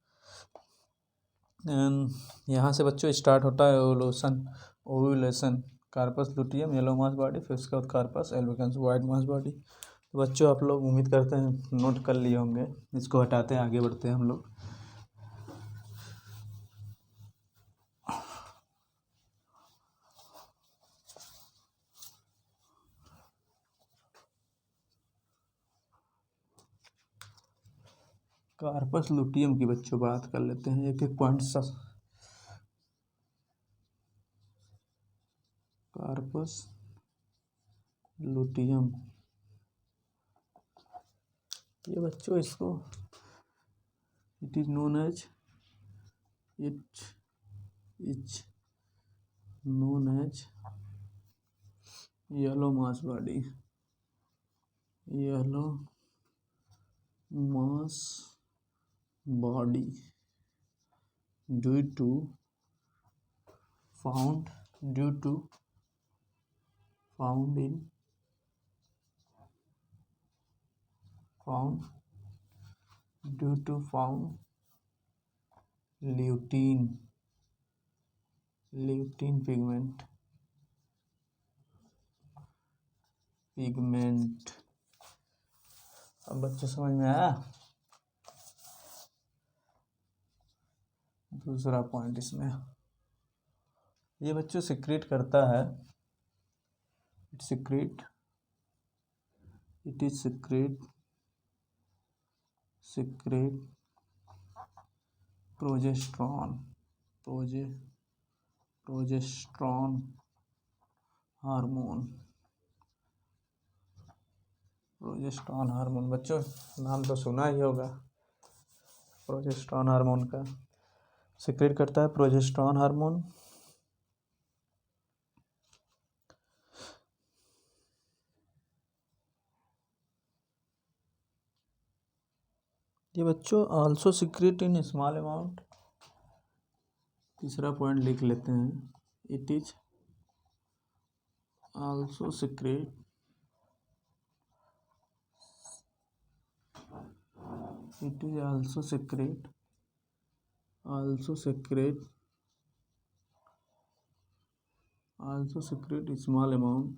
यहाँ से बच्चों स्टार्ट होता है ovulation, corpus luteum yellow mass body, फिर उसके बाद corpus albicans white mass body. तो बच्चों आप लोग उम्मीद करते हैं नोट कर लिए होंगे। इसको हटाते हैं, आगे बढ़ते हैं हम लोग। कार्पस लुटियम की बच्चों बात कर लेते हैं एक एक पॉइंट सा। कार्पस लुटियम, ये बच्चों इसको It is known as it is known as yellow mass body. Yellow mass body due to found lutein pigment। अब बच्चों समझ में आया। दूसरा पॉइंट इसमें ये बच्चों सिक्रेट करता है, it is secrete progesterone hormone. बच्चों नाम तो सुना ही होगा प्रोजेस्टेरॉन हार्मोन का। सिक्रेट करता है प्रोजेस्टेरॉन हार्मोन। ये बच्चों also secrete in small amount. तीसरा पॉइंट लिख लेते हैं, it is also secrete small amount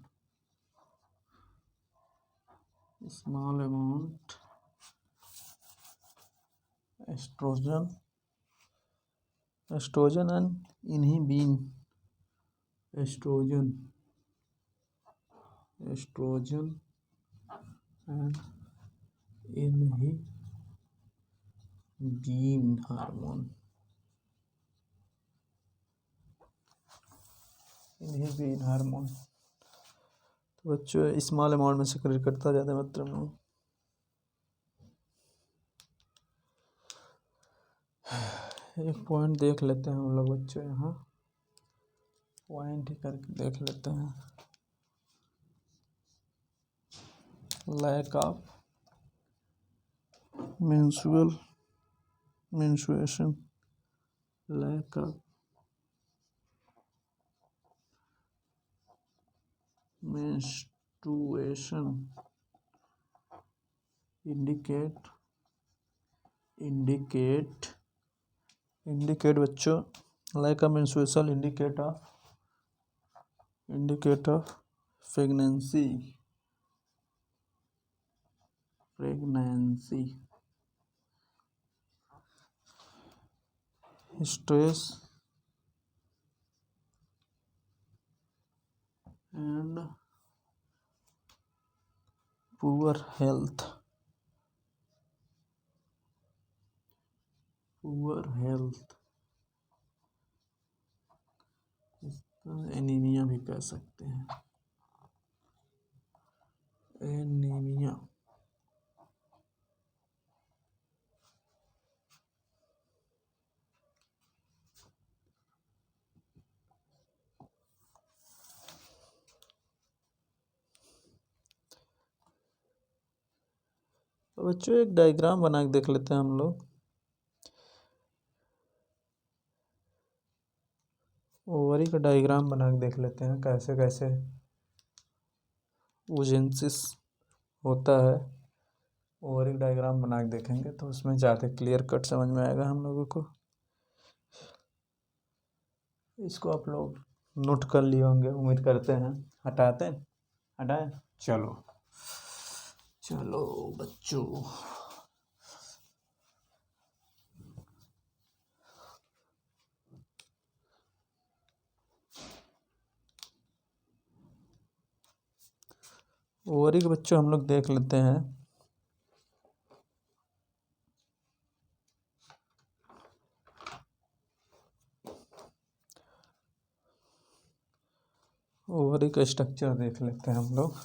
estrogen and inhibin hormone. तो बच्चों स्मॉल अमाउंट में सिक्रेट करता, ज़्यादा मात्रा में। एक पॉइंट देख लेते हैं हम लोग बच्चों, यहाँ पॉइंट ही करके देख लेते हैं। लैक ऑफ menstruation indicate बच्चों lack of menstruation indicate of pregnancy। stress and poor health इसका एनीमिया भी कह सकते हैं। एनीमिया तो बच्चों एक डायग्राम बना के देख लेते हैं हम लोग। ओवरी का डायग्राम बना के देख लेते हैं कैसे कैसे ओजेंसिस होता है। ओवरी का डायग्राम बना के देखेंगे तो उसमें ज़्यादा क्लियर कट समझ में आएगा हम लोगों को। इसको आप लोग नोट कर लिए होंगे उम्मीद करते हैं। हटाएं। चलो बच्चों, ओवरी के बच्चों हम लोग देख लेते हैं। ओवरी का स्ट्रक्चर देख लेते हैं हम लोग।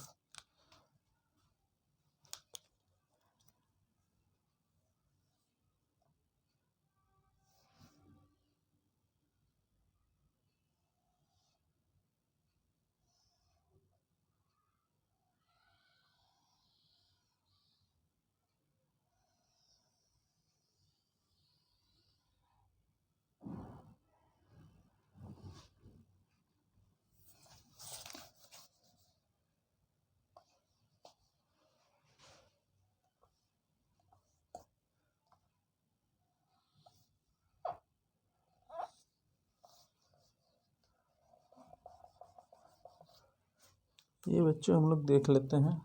ये बच्चों हम लोग देख लेते हैं।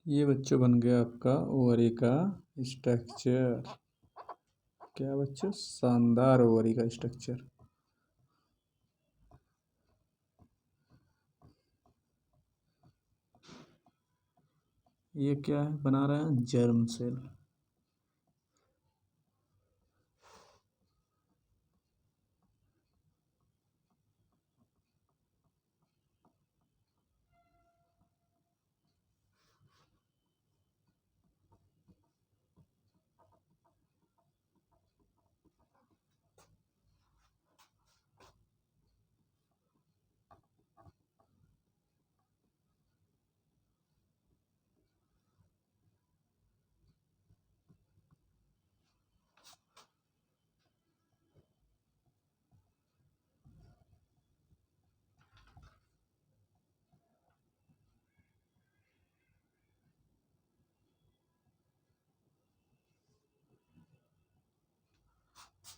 ये बच्चों बन गया आपका ओवरी का स्ट्रक्चर। क्या बच्चों, शानदार ओवरी का स्ट्रक्चर। ये क्या है बना रहे हैं, जर्म सेल।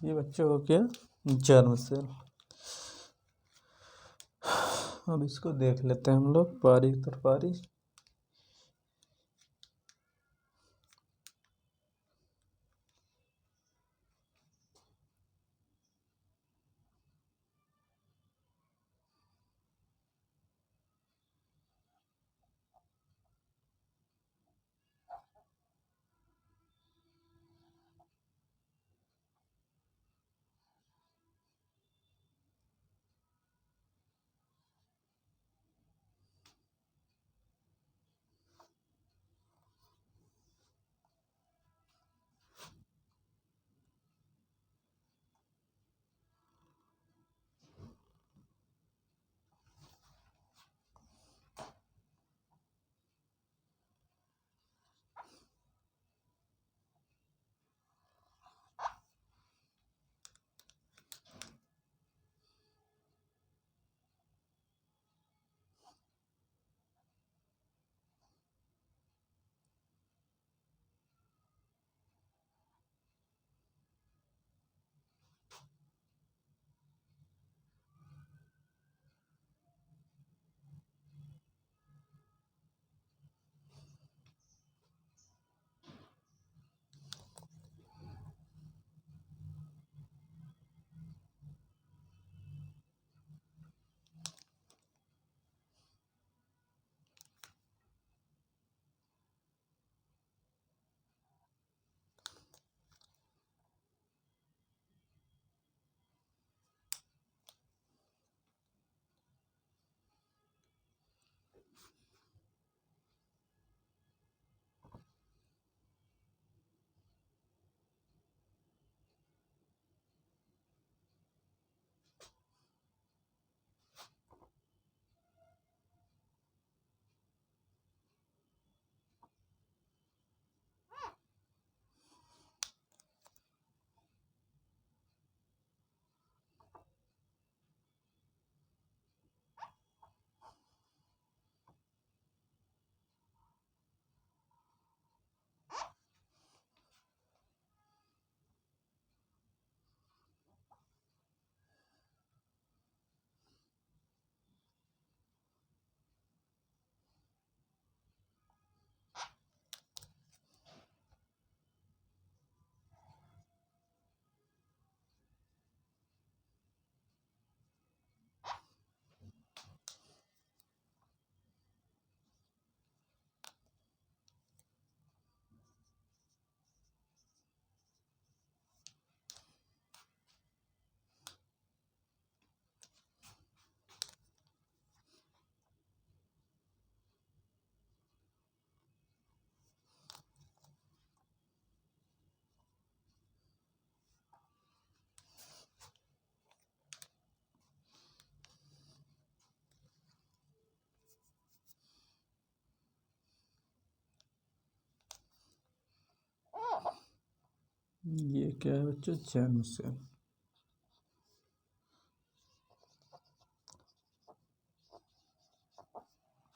ये बच्चों हो गया जर्म सेल। अब इसको देख लेते हैं हम लोग पारी तर पारी। ये क्या है बच्चों? Germ cell.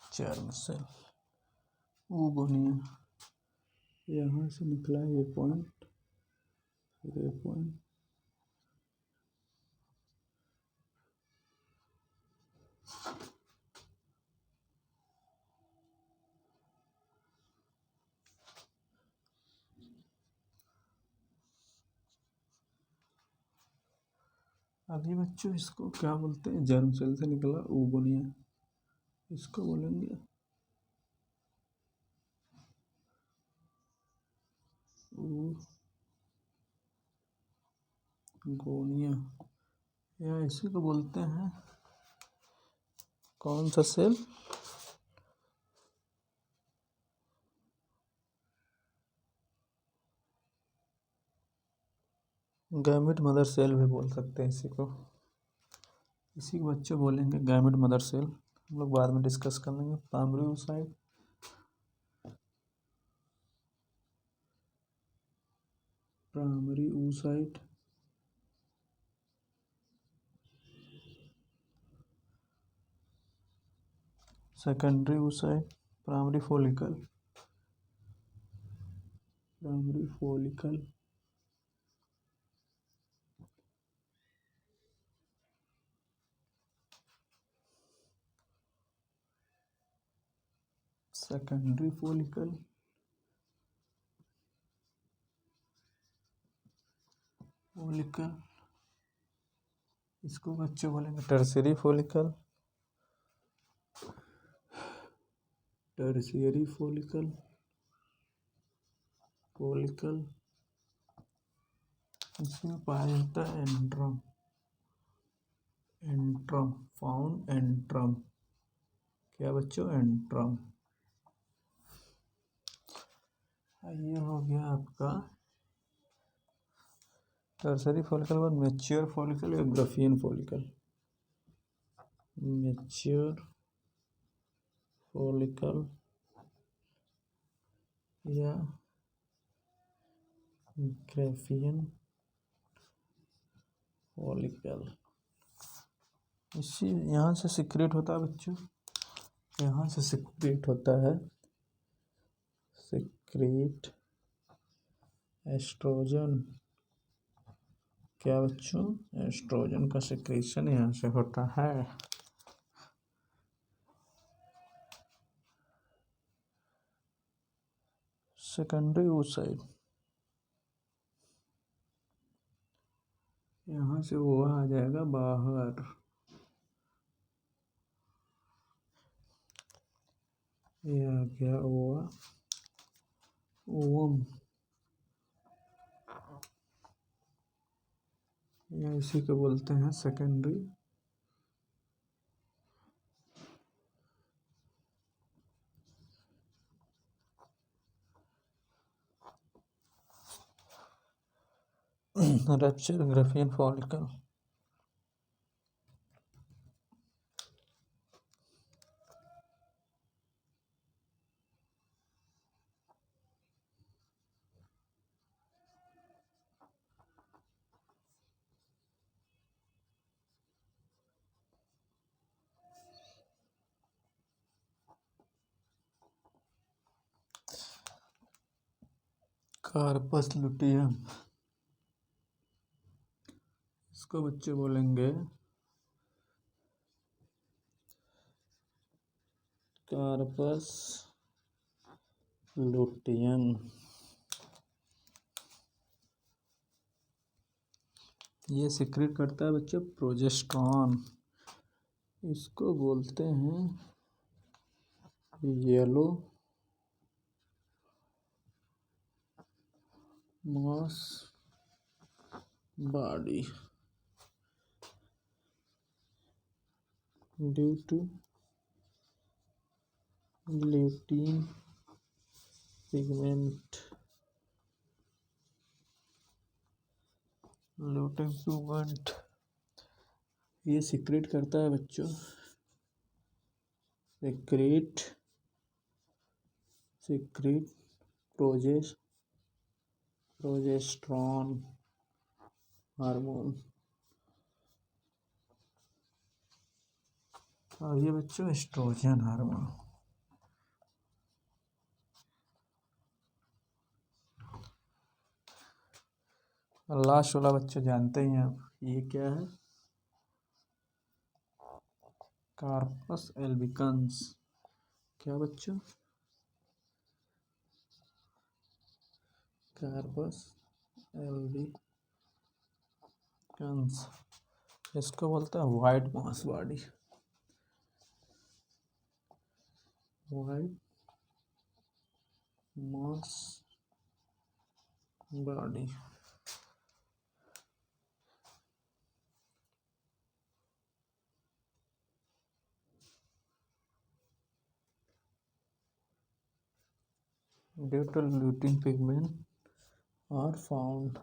Germ cell oogonia. यहाँ से निकला ये पॉइंट, फिर ये पॉइंट, अभी बच्चों इसको क्या बोलते हैं? जर्म सेल से निकला ओगोनिया, इसको बोलेंगे ओगोनिया, या इसी को बोलते हैं कौन सा सेल? गैमेट मदर सेल भी बोल सकते हैं इसी को। इसी को बच्चों बोलेंगे गैमेट मदर सेल। हम लोग बाद में डिस्कस कर लेंगे। Primary oocyte, primary oocyte, secondary oocyte, primary follicle, primary follicle, secondary follicle, follicle, इसको बच्चे बोलेंगे tertiary follicle, tertiary follicle, follicle. इसमें पाया जाता है एंड्रम, एंट्रम, फाउंड एंट्रम। क्या बच्चों? एंट्रम। ये हो गया आपका टर्सरी फॉलिकल। बाद मैच्योर फॉलिकल या ग्राफियन फॉलिकल। मैच्योर फॉलिकल या ग्राफियन फॉलिकल। इसी यहाँ से सिक्रेट होता है बच्चों, यहाँ से सिक्रेट होता है, सिक्रेट एस्ट्रोजन। क्या बच्चों? एस्ट्रोजन का सिक्रेशन यहाँ से होता है। सेकेंडरी oocyte, यहाँ से वो आ जाएगा बाहर, ये आ गया ओवा, ओवम, या इसी को बोलते हैं secondary rupture Graafian follicle. Corpus luteum, इसको बच्चे बोलेंगे कार्पस लुटियम। ये सिक्रेट करता है बच्चे प्रोजेस्टेरॉन, इसको बोलते हैं yellow mass body due to lutein pigment, lutein pigment. ये सिक्रेट करता है बच्चों, सिक्रेट प्रोजेस्टेरॉन प्रोजेस्टेरॉन हार्मोन। और ये बच्चों एस्ट्रोजन हार्मोन। लास्ट वाला बच्चों जानते ही हैं आप, ये क्या है? Corpus albicans. क्या बच्चों? कार्पस एल्बिकन्स, इसको बोलते हैं white mass body. White mass body. Due to lutein pigment are found.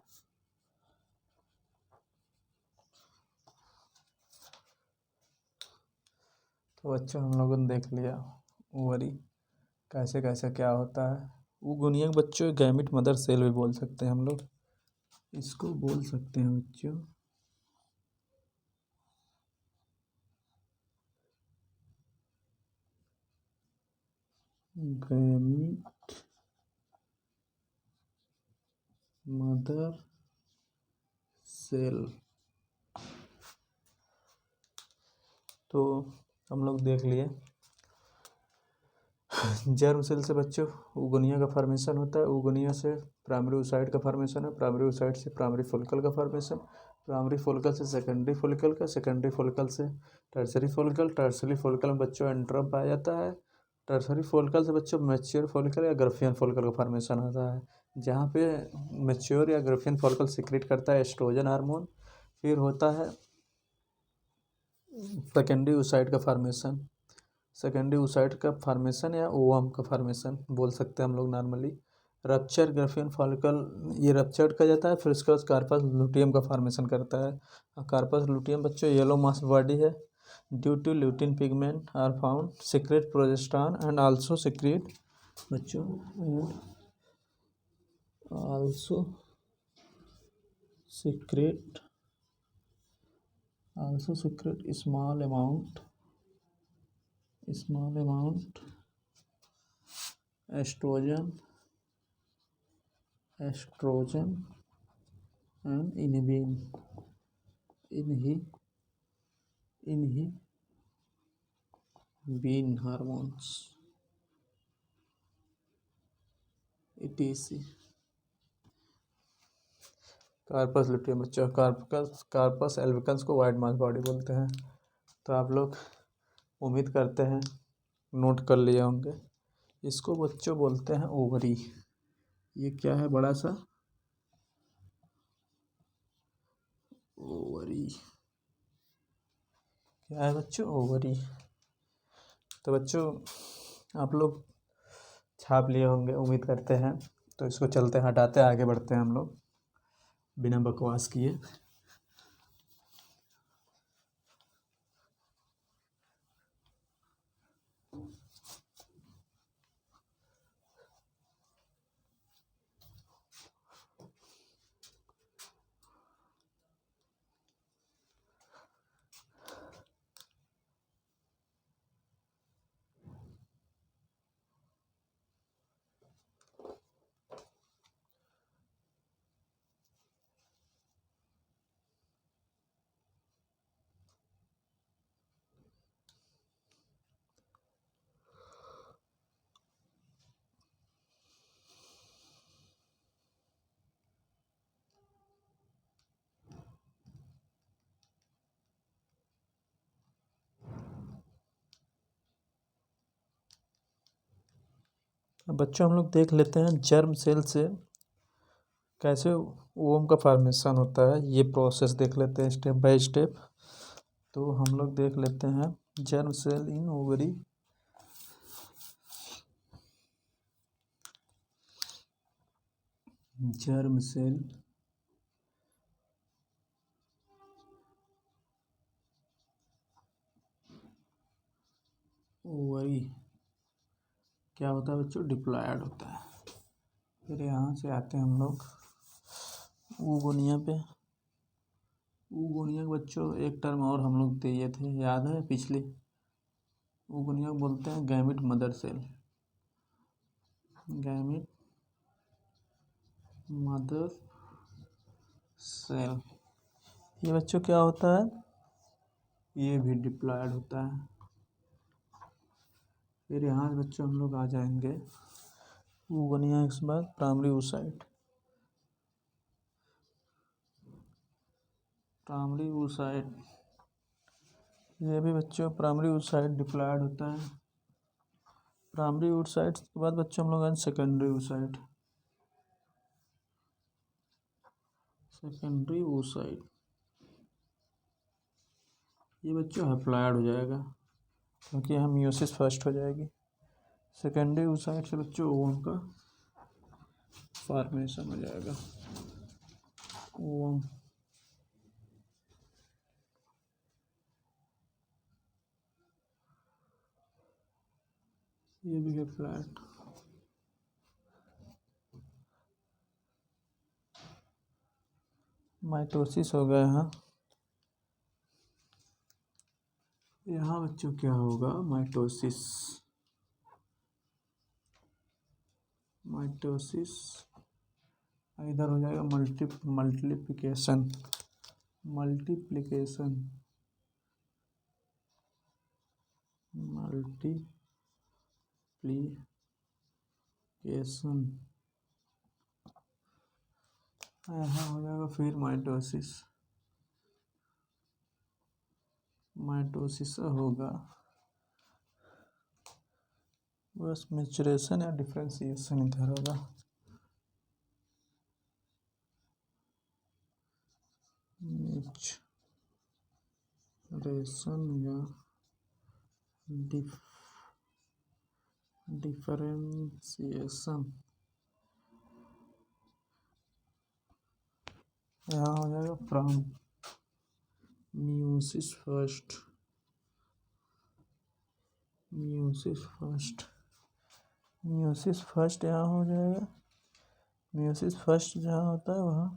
तो बच्चों हम लोगों ने देख लिया ओवरी कैसे कैसे क्या होता है। ओवुनिया बच्चों गैमिट मदर सेल भी बोल सकते हैं हम लोग, इसको बोल सकते हैं बच्चों गैमिट मदर सेल। तो हम लोग देख लिए जर्म सेल से बच्चों उगोनिया का फॉर्मेशन होता है। उगोनिया से प्राइमरी oocyte का फॉर्मेशन है। प्राइमरी oocyte से प्राइमरी फोलिकल का फॉर्मेशन। प्राइमरी फोलिकल से सेकेंडरी फोलिकल का। सेकेंडरी फोलिकल से टर्सरी फोलिकल। टर्सरी फोलिकल में बच्चों एंड्रम पाया जाता है। टर्सरी फोलिकल से बच्चों मैच्योर फोलिकल या ग्राफियन फोलिकल का फॉर्मेशन होता है, जहाँ पे मैच्योर या ग्राफियन फोलिकल सीक्रेट करता है एस्ट्रोजन हार्मोन। फिर होता है सेकेंडरी oocyte का फॉर्मेशन। सेकेंडरी oocyte का फॉर्मेशन या ओवम का फॉर्मेशन बोल सकते हैं हम लोग नॉर्मली। रप्चर ग्राफियन फॉलिकल, ये रप्चर्ड कर जाता है। फिर उसके बाद कार्पस लुटियम का फॉर्मेशन करता है। कार्पस लुटियम बच्चों येलो मास बॉडी है। Due to lutein pigment are found secrete progesterone and also secrete बच्चों also secrete small amount estrogen and inhibin hormones etc। Corpus luteum बच्चों कार्पस एल्बिकन्स को white mass body बोलते हैं। तो आप लोग उम्मीद करते हैं नोट कर लिए होंगे। इसको बच्चों बोलते हैं ओवरी। ये क्या है? बड़ा सा ओवरी। क्या है बच्चों? ओवरी। तो बच्चों आप लोग छाप लिए होंगे उम्मीद करते हैं। तो इसको चलते हटाते आगे बढ़ते हैं हम लोग बिना बकवास किए। बच्चों हम लोग देख लेते हैं जर्म सेल से कैसे ओवम का फॉर्मेशन होता है। ये प्रोसेस देख लेते हैं स्टेप बाय स्टेप। तो हम लोग देख लेते हैं germ cell in ovary. Germ cell ovary क्या होता है बच्चों? डिप्लॉयड होता है। फिर यहाँ से आते हैं हम लोग ऊगोनिया पे। ऊगोनिया के बच्चों एक टर्म और हम लोग दिए थे, याद है पिछली? ऊगोनिया को बोलते हैं gamete mother cell. Gamete mother cell. ये बच्चों क्या होता है? ये भी डिप्लॉयड होता है। फिर यहाँ बच्चों हम लोग आ जाएंगे ऊगोनिया के बाद प्राइमरी oocyte। प्राइमरी oocyte, ये भी बच्चों प्राइमरी oocyte डिप्लॉयड होता है। प्राइमरी oocyte के बाद बच्चों हम लोग आए सेकेंडरी oocyte। सेकेंडरी oocyte ये बच्चों हैप्लॉयड हो जाएगा क्योंकि यहाँ मियोसिस फर्स्ट हो जाएगी। सेकेंडरी oocyte से बच्चों ओवम का फॉर्मेशन हो जाएगा। ओवम ये भी है फ्लैट। माइटोसिस हो गया है। यहाँ बच्चों क्या होगा? माइटोसिस। माइटोसिस इधर हो जाएगा मल्टीप्लिकेशन। मल्टीप्लिकेशन यहाँ हो जाएगा फिर माइटोसिस। माइटोसिस होगा बस मैचुरेशन या डिफरेंशिएशन इधर होगा। मैचुरेशन या डिफरेंशिएशन। यहाँ हो जाएगा from meiosis first. Meiosis first यहाँ हो जाएगा। मियोसिस फर्स्ट जहाँ होता है वहाँ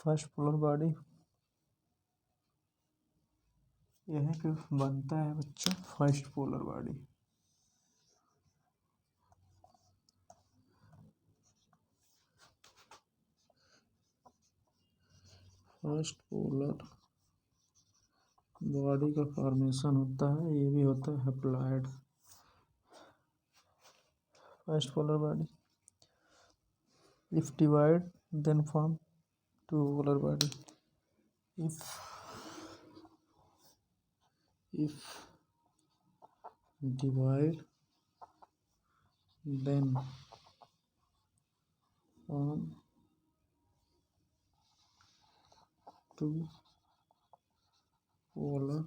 फर्स्ट पोलर बॉडी यही पे बनता है बच्चों, first polar body. First polar body का फॉर्मेशन होता है, ये भी होता है haploid. First polar body if divide then form two polar body. if divide then form two polar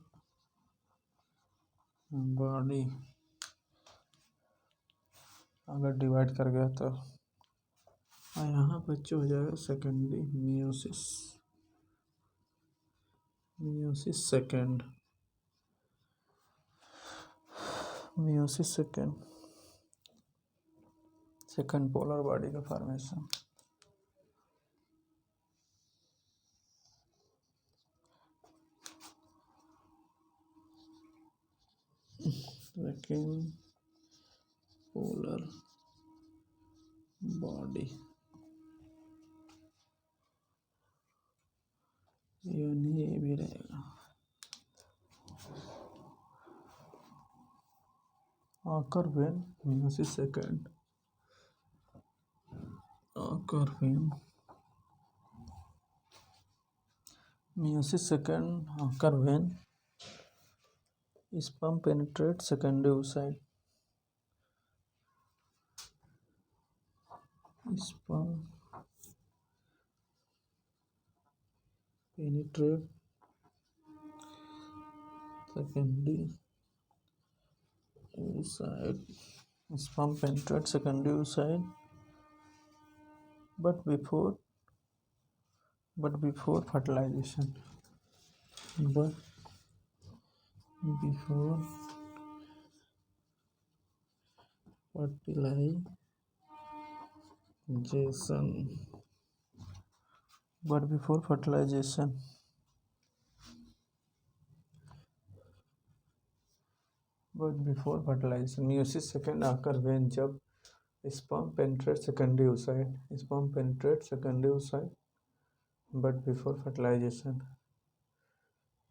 body। अगर डिवाइड कर गया तो यहाँ बच्चे हो जाएगा secondary meiosis. Meiosis second second polar body का फॉर्मेशन। सेकेंड पोलर बॉडी यानी ये भी रहेगा। occur when meiosis second occur when sperm penetrate secondary oocyte। sperm penetrate secondary oocyte। sperm penetrate secondary oocyte but before fertilization। but before fertilization but before fertilization. But before fertilization, meiosis second occur when जब sperm penetrates secondary oocyte. Sperm penetrates secondary oocyte, but before fertilization.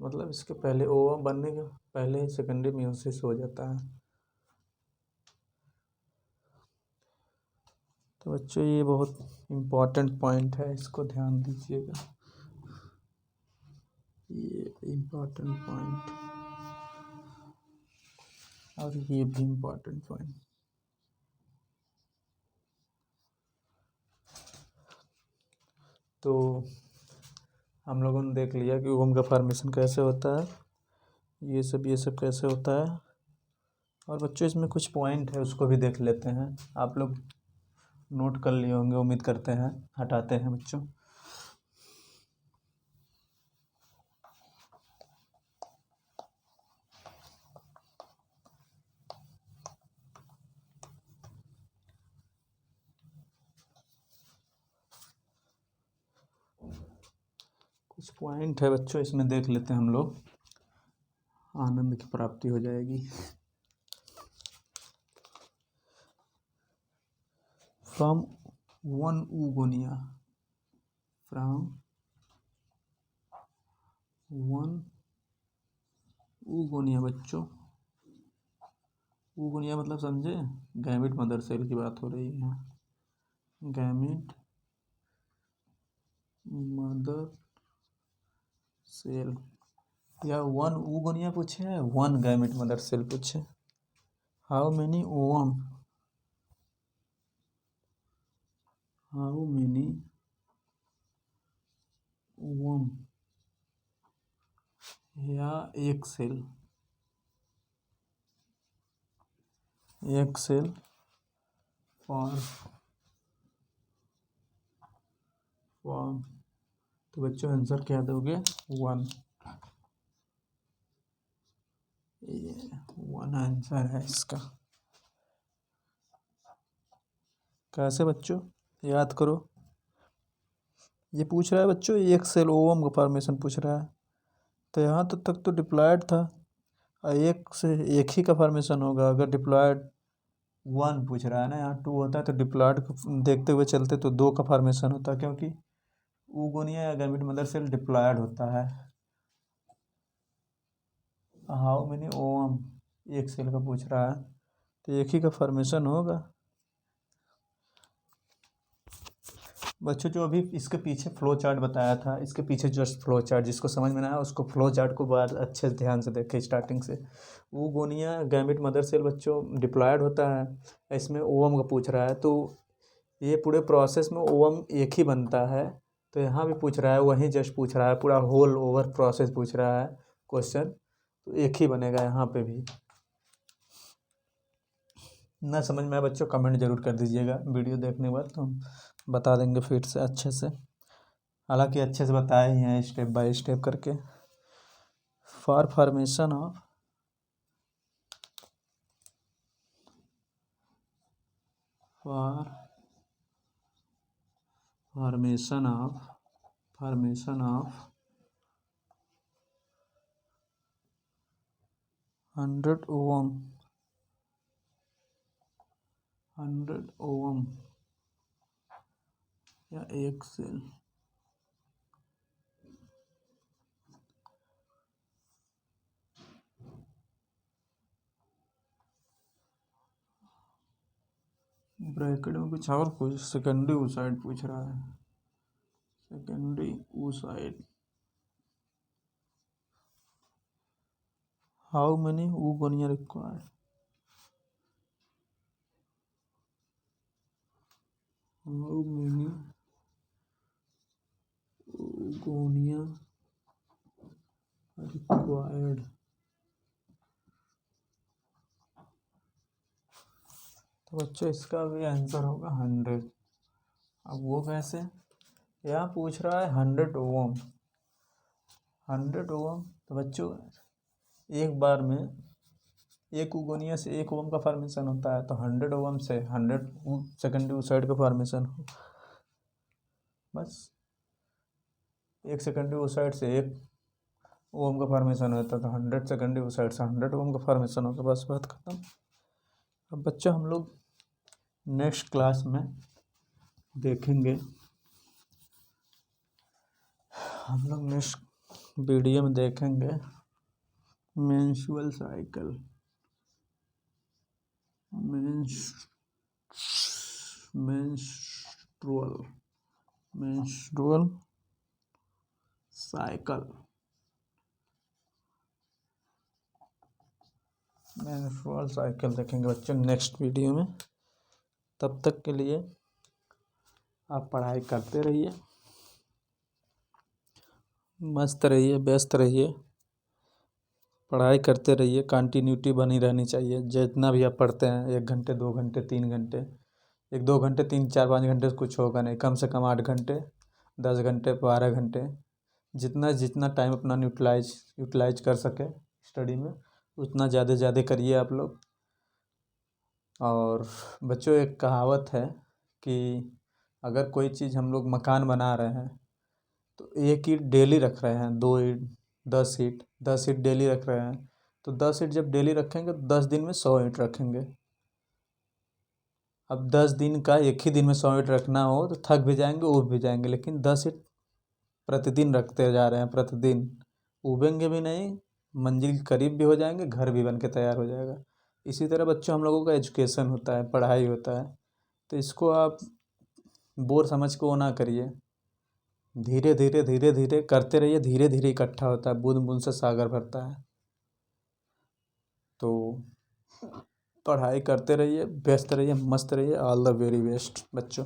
मतलब इसके पहले ovum बनने के पहले ही secondary meiosis हो जाता है। तो बच्चों ये बहुत इम्पोर्टेंट पॉइंट है, इसको ध्यान दीजिएगा, ये इम्पोर्टेंट पॉइंट और ये भी इम्पोर्टेंट पॉइंट। तो हम लोगों ने देख लिया कि ओवम का फॉर्मेशन कैसे होता है, ये सब कैसे होता है। और बच्चों इसमें कुछ पॉइंट है उसको भी देख लेते हैं, आप लोग नोट कर लिए होंगे उम्मीद करते हैं। हटाते हैं बच्चों। कुछ पॉइंट है बच्चों इसमें देख लेते हैं हम लोग, आनंद की प्राप्ति हो जाएगी। From one oogonia, from one oogonia बच्चों, ऊगोनिया मतलब समझे, गैमेट मदर सेल की बात हो रही है। गैमेट मदर सेल या वन ऊगोनिया पूछे है, वन गैमेट मदर सेल पूछे। How many ovum, how many ovum या एक सेल, एक सेल फॉर्म। तो बच्चों आंसर क्या दोगे, वन। ये वन आंसर है इसका। कैसे बच्चों, याद करो, ये पूछ रहा है बच्चों एक सेल ओवम का फॉर्मेशन पूछ रहा है, तो यहाँ तक तो डिप्लॉयड था, एक से एक ही का फॉर्मेशन होगा। अगर डिप्लॉयड वन पूछ रहा है ना, यहाँ टू होता है, तो डिप्लॉयड देखते हुए चलते तो दो का फॉर्मेशन होता है, क्योंकि ऊगोनिया या गैमेट मदर सेल डिप्लॉयड होता है। हाउ मेनी ओवम, एक सेल का पूछ रहा है, तो एक ही का फॉर्मेशन होगा। बच्चों जो अभी इसके पीछे फ्लो चार्ट बताया था, इसके पीछे जस्ट फ्लो चार्ट, जिसको समझ में ना आया उसको फ्लो चार्ट को बार अच्छे से ध्यान से देखें स्टार्टिंग से। ऊगोनिया गैमेट मदर सेल बच्चों डिप्लॉयड होता है, इसमें ओवम का पूछ रहा है, तो ये पूरे प्रोसेस में ओवम एक ही बनता है। तो यहाँ भी पूछ रहा है, वहीं जस्ट पूछ रहा है, पूरा होल ओवर प्रोसेस पूछ रहा है क्वेश्चन, तो एक ही बनेगा यहाँ पे भी। ना समझ में आया बच्चों कमेंट जरूर कर दीजिएगा, वीडियो देखने के बाद तो हम बता देंगे फिर से अच्छे से, हालांकि अच्छे से बताए ही हैं स्टेप बाय स्टेप करके। For formation of formation of 100 ovum या एक सेल, ब्रैकेट में कुछ और कुछ सेकेंडरी oocyte पूछ रहा है, secondary oocyte। How many oogonia required, how many oogonia required. तो बच्चों इसका भी आंसर होगा 100। अब वो कैसे, यहाँ पूछ रहा है 100 ओवम, 100 ओवम, तो बच्चों एक बार में एक उगोनिया से एक ओवम का फॉर्मेशन होता है, तो 100 ओवम से 100 सेकेंडरी oocyte का फॉर्मेशन हो, बस 1 सेकेंडरी उस साइड से 1 ओम का फॉर्मेशन होता था, 100 सेकेंडरी उस साइड से 100 ओम का फॉर्मेशन होता, बस बात खत्म। अब बच्चों हम लोग नेक्स्ट क्लास में देखेंगे, हम लोग नेक्स्ट वीडियो में देखेंगे menstrual cycle, menstrual cycle, menstrual cycle देखेंगे बच्चों नेक्स्ट वीडियो में। तब तक के लिए आप पढ़ाई करते रहिए, मस्त रहिए, व्यस्त रहिए, पढ़ाई करते रहिए, कंटिन्यूटी बनी रहनी चाहिए। जितना भी आप पढ़ते हैं 1 घंटे 2 घंटे 3 घंटे, 1-2 घंटे 3-4-5 घंटे से कुछ होगा नहीं, कम से कम 8 घंटे 10 घंटे 12 घंटे, जितना टाइम अपना यूटिलाइज कर सके स्टडी में उतना ज़्यादा करिए आप लोग। और बच्चों एक कहावत है कि अगर कोई चीज़ हम लोग मकान बना रहे हैं तो 1 ईंट डेली रख रहे हैं, 2 ईंट 10 ईंट डेली रख रहे हैं, तो 10 ईंट जब डेली रखेंगे तो 10 दिन में 100 ईंट रखेंगे। अब 10 दिन का एक ही दिन में 100 ईंट रखना हो तो थक भी जाएंगे, ऊब भी जाएंगे, लेकिन 10 ईंट प्रतिदिन रखते जा रहे हैं, प्रतिदिन उबेंगे भी नहीं, मंजिल करीब भी हो जाएंगे, घर भी बन के तैयार हो जाएगा। इसी तरह बच्चों हम लोगों का एजुकेशन होता है, पढ़ाई होता है, तो इसको आप बोर समझ को ना करिए, धीरे धीरे करते रहिए, धीरे धीरे इकट्ठा होता है, बूंद बूंद से सागर भरता है। तो पढ़ाई करते रहिए, व्यस्त रहिए, मस्त रहिए। ऑल द वेरी बेस्ट बच्चों।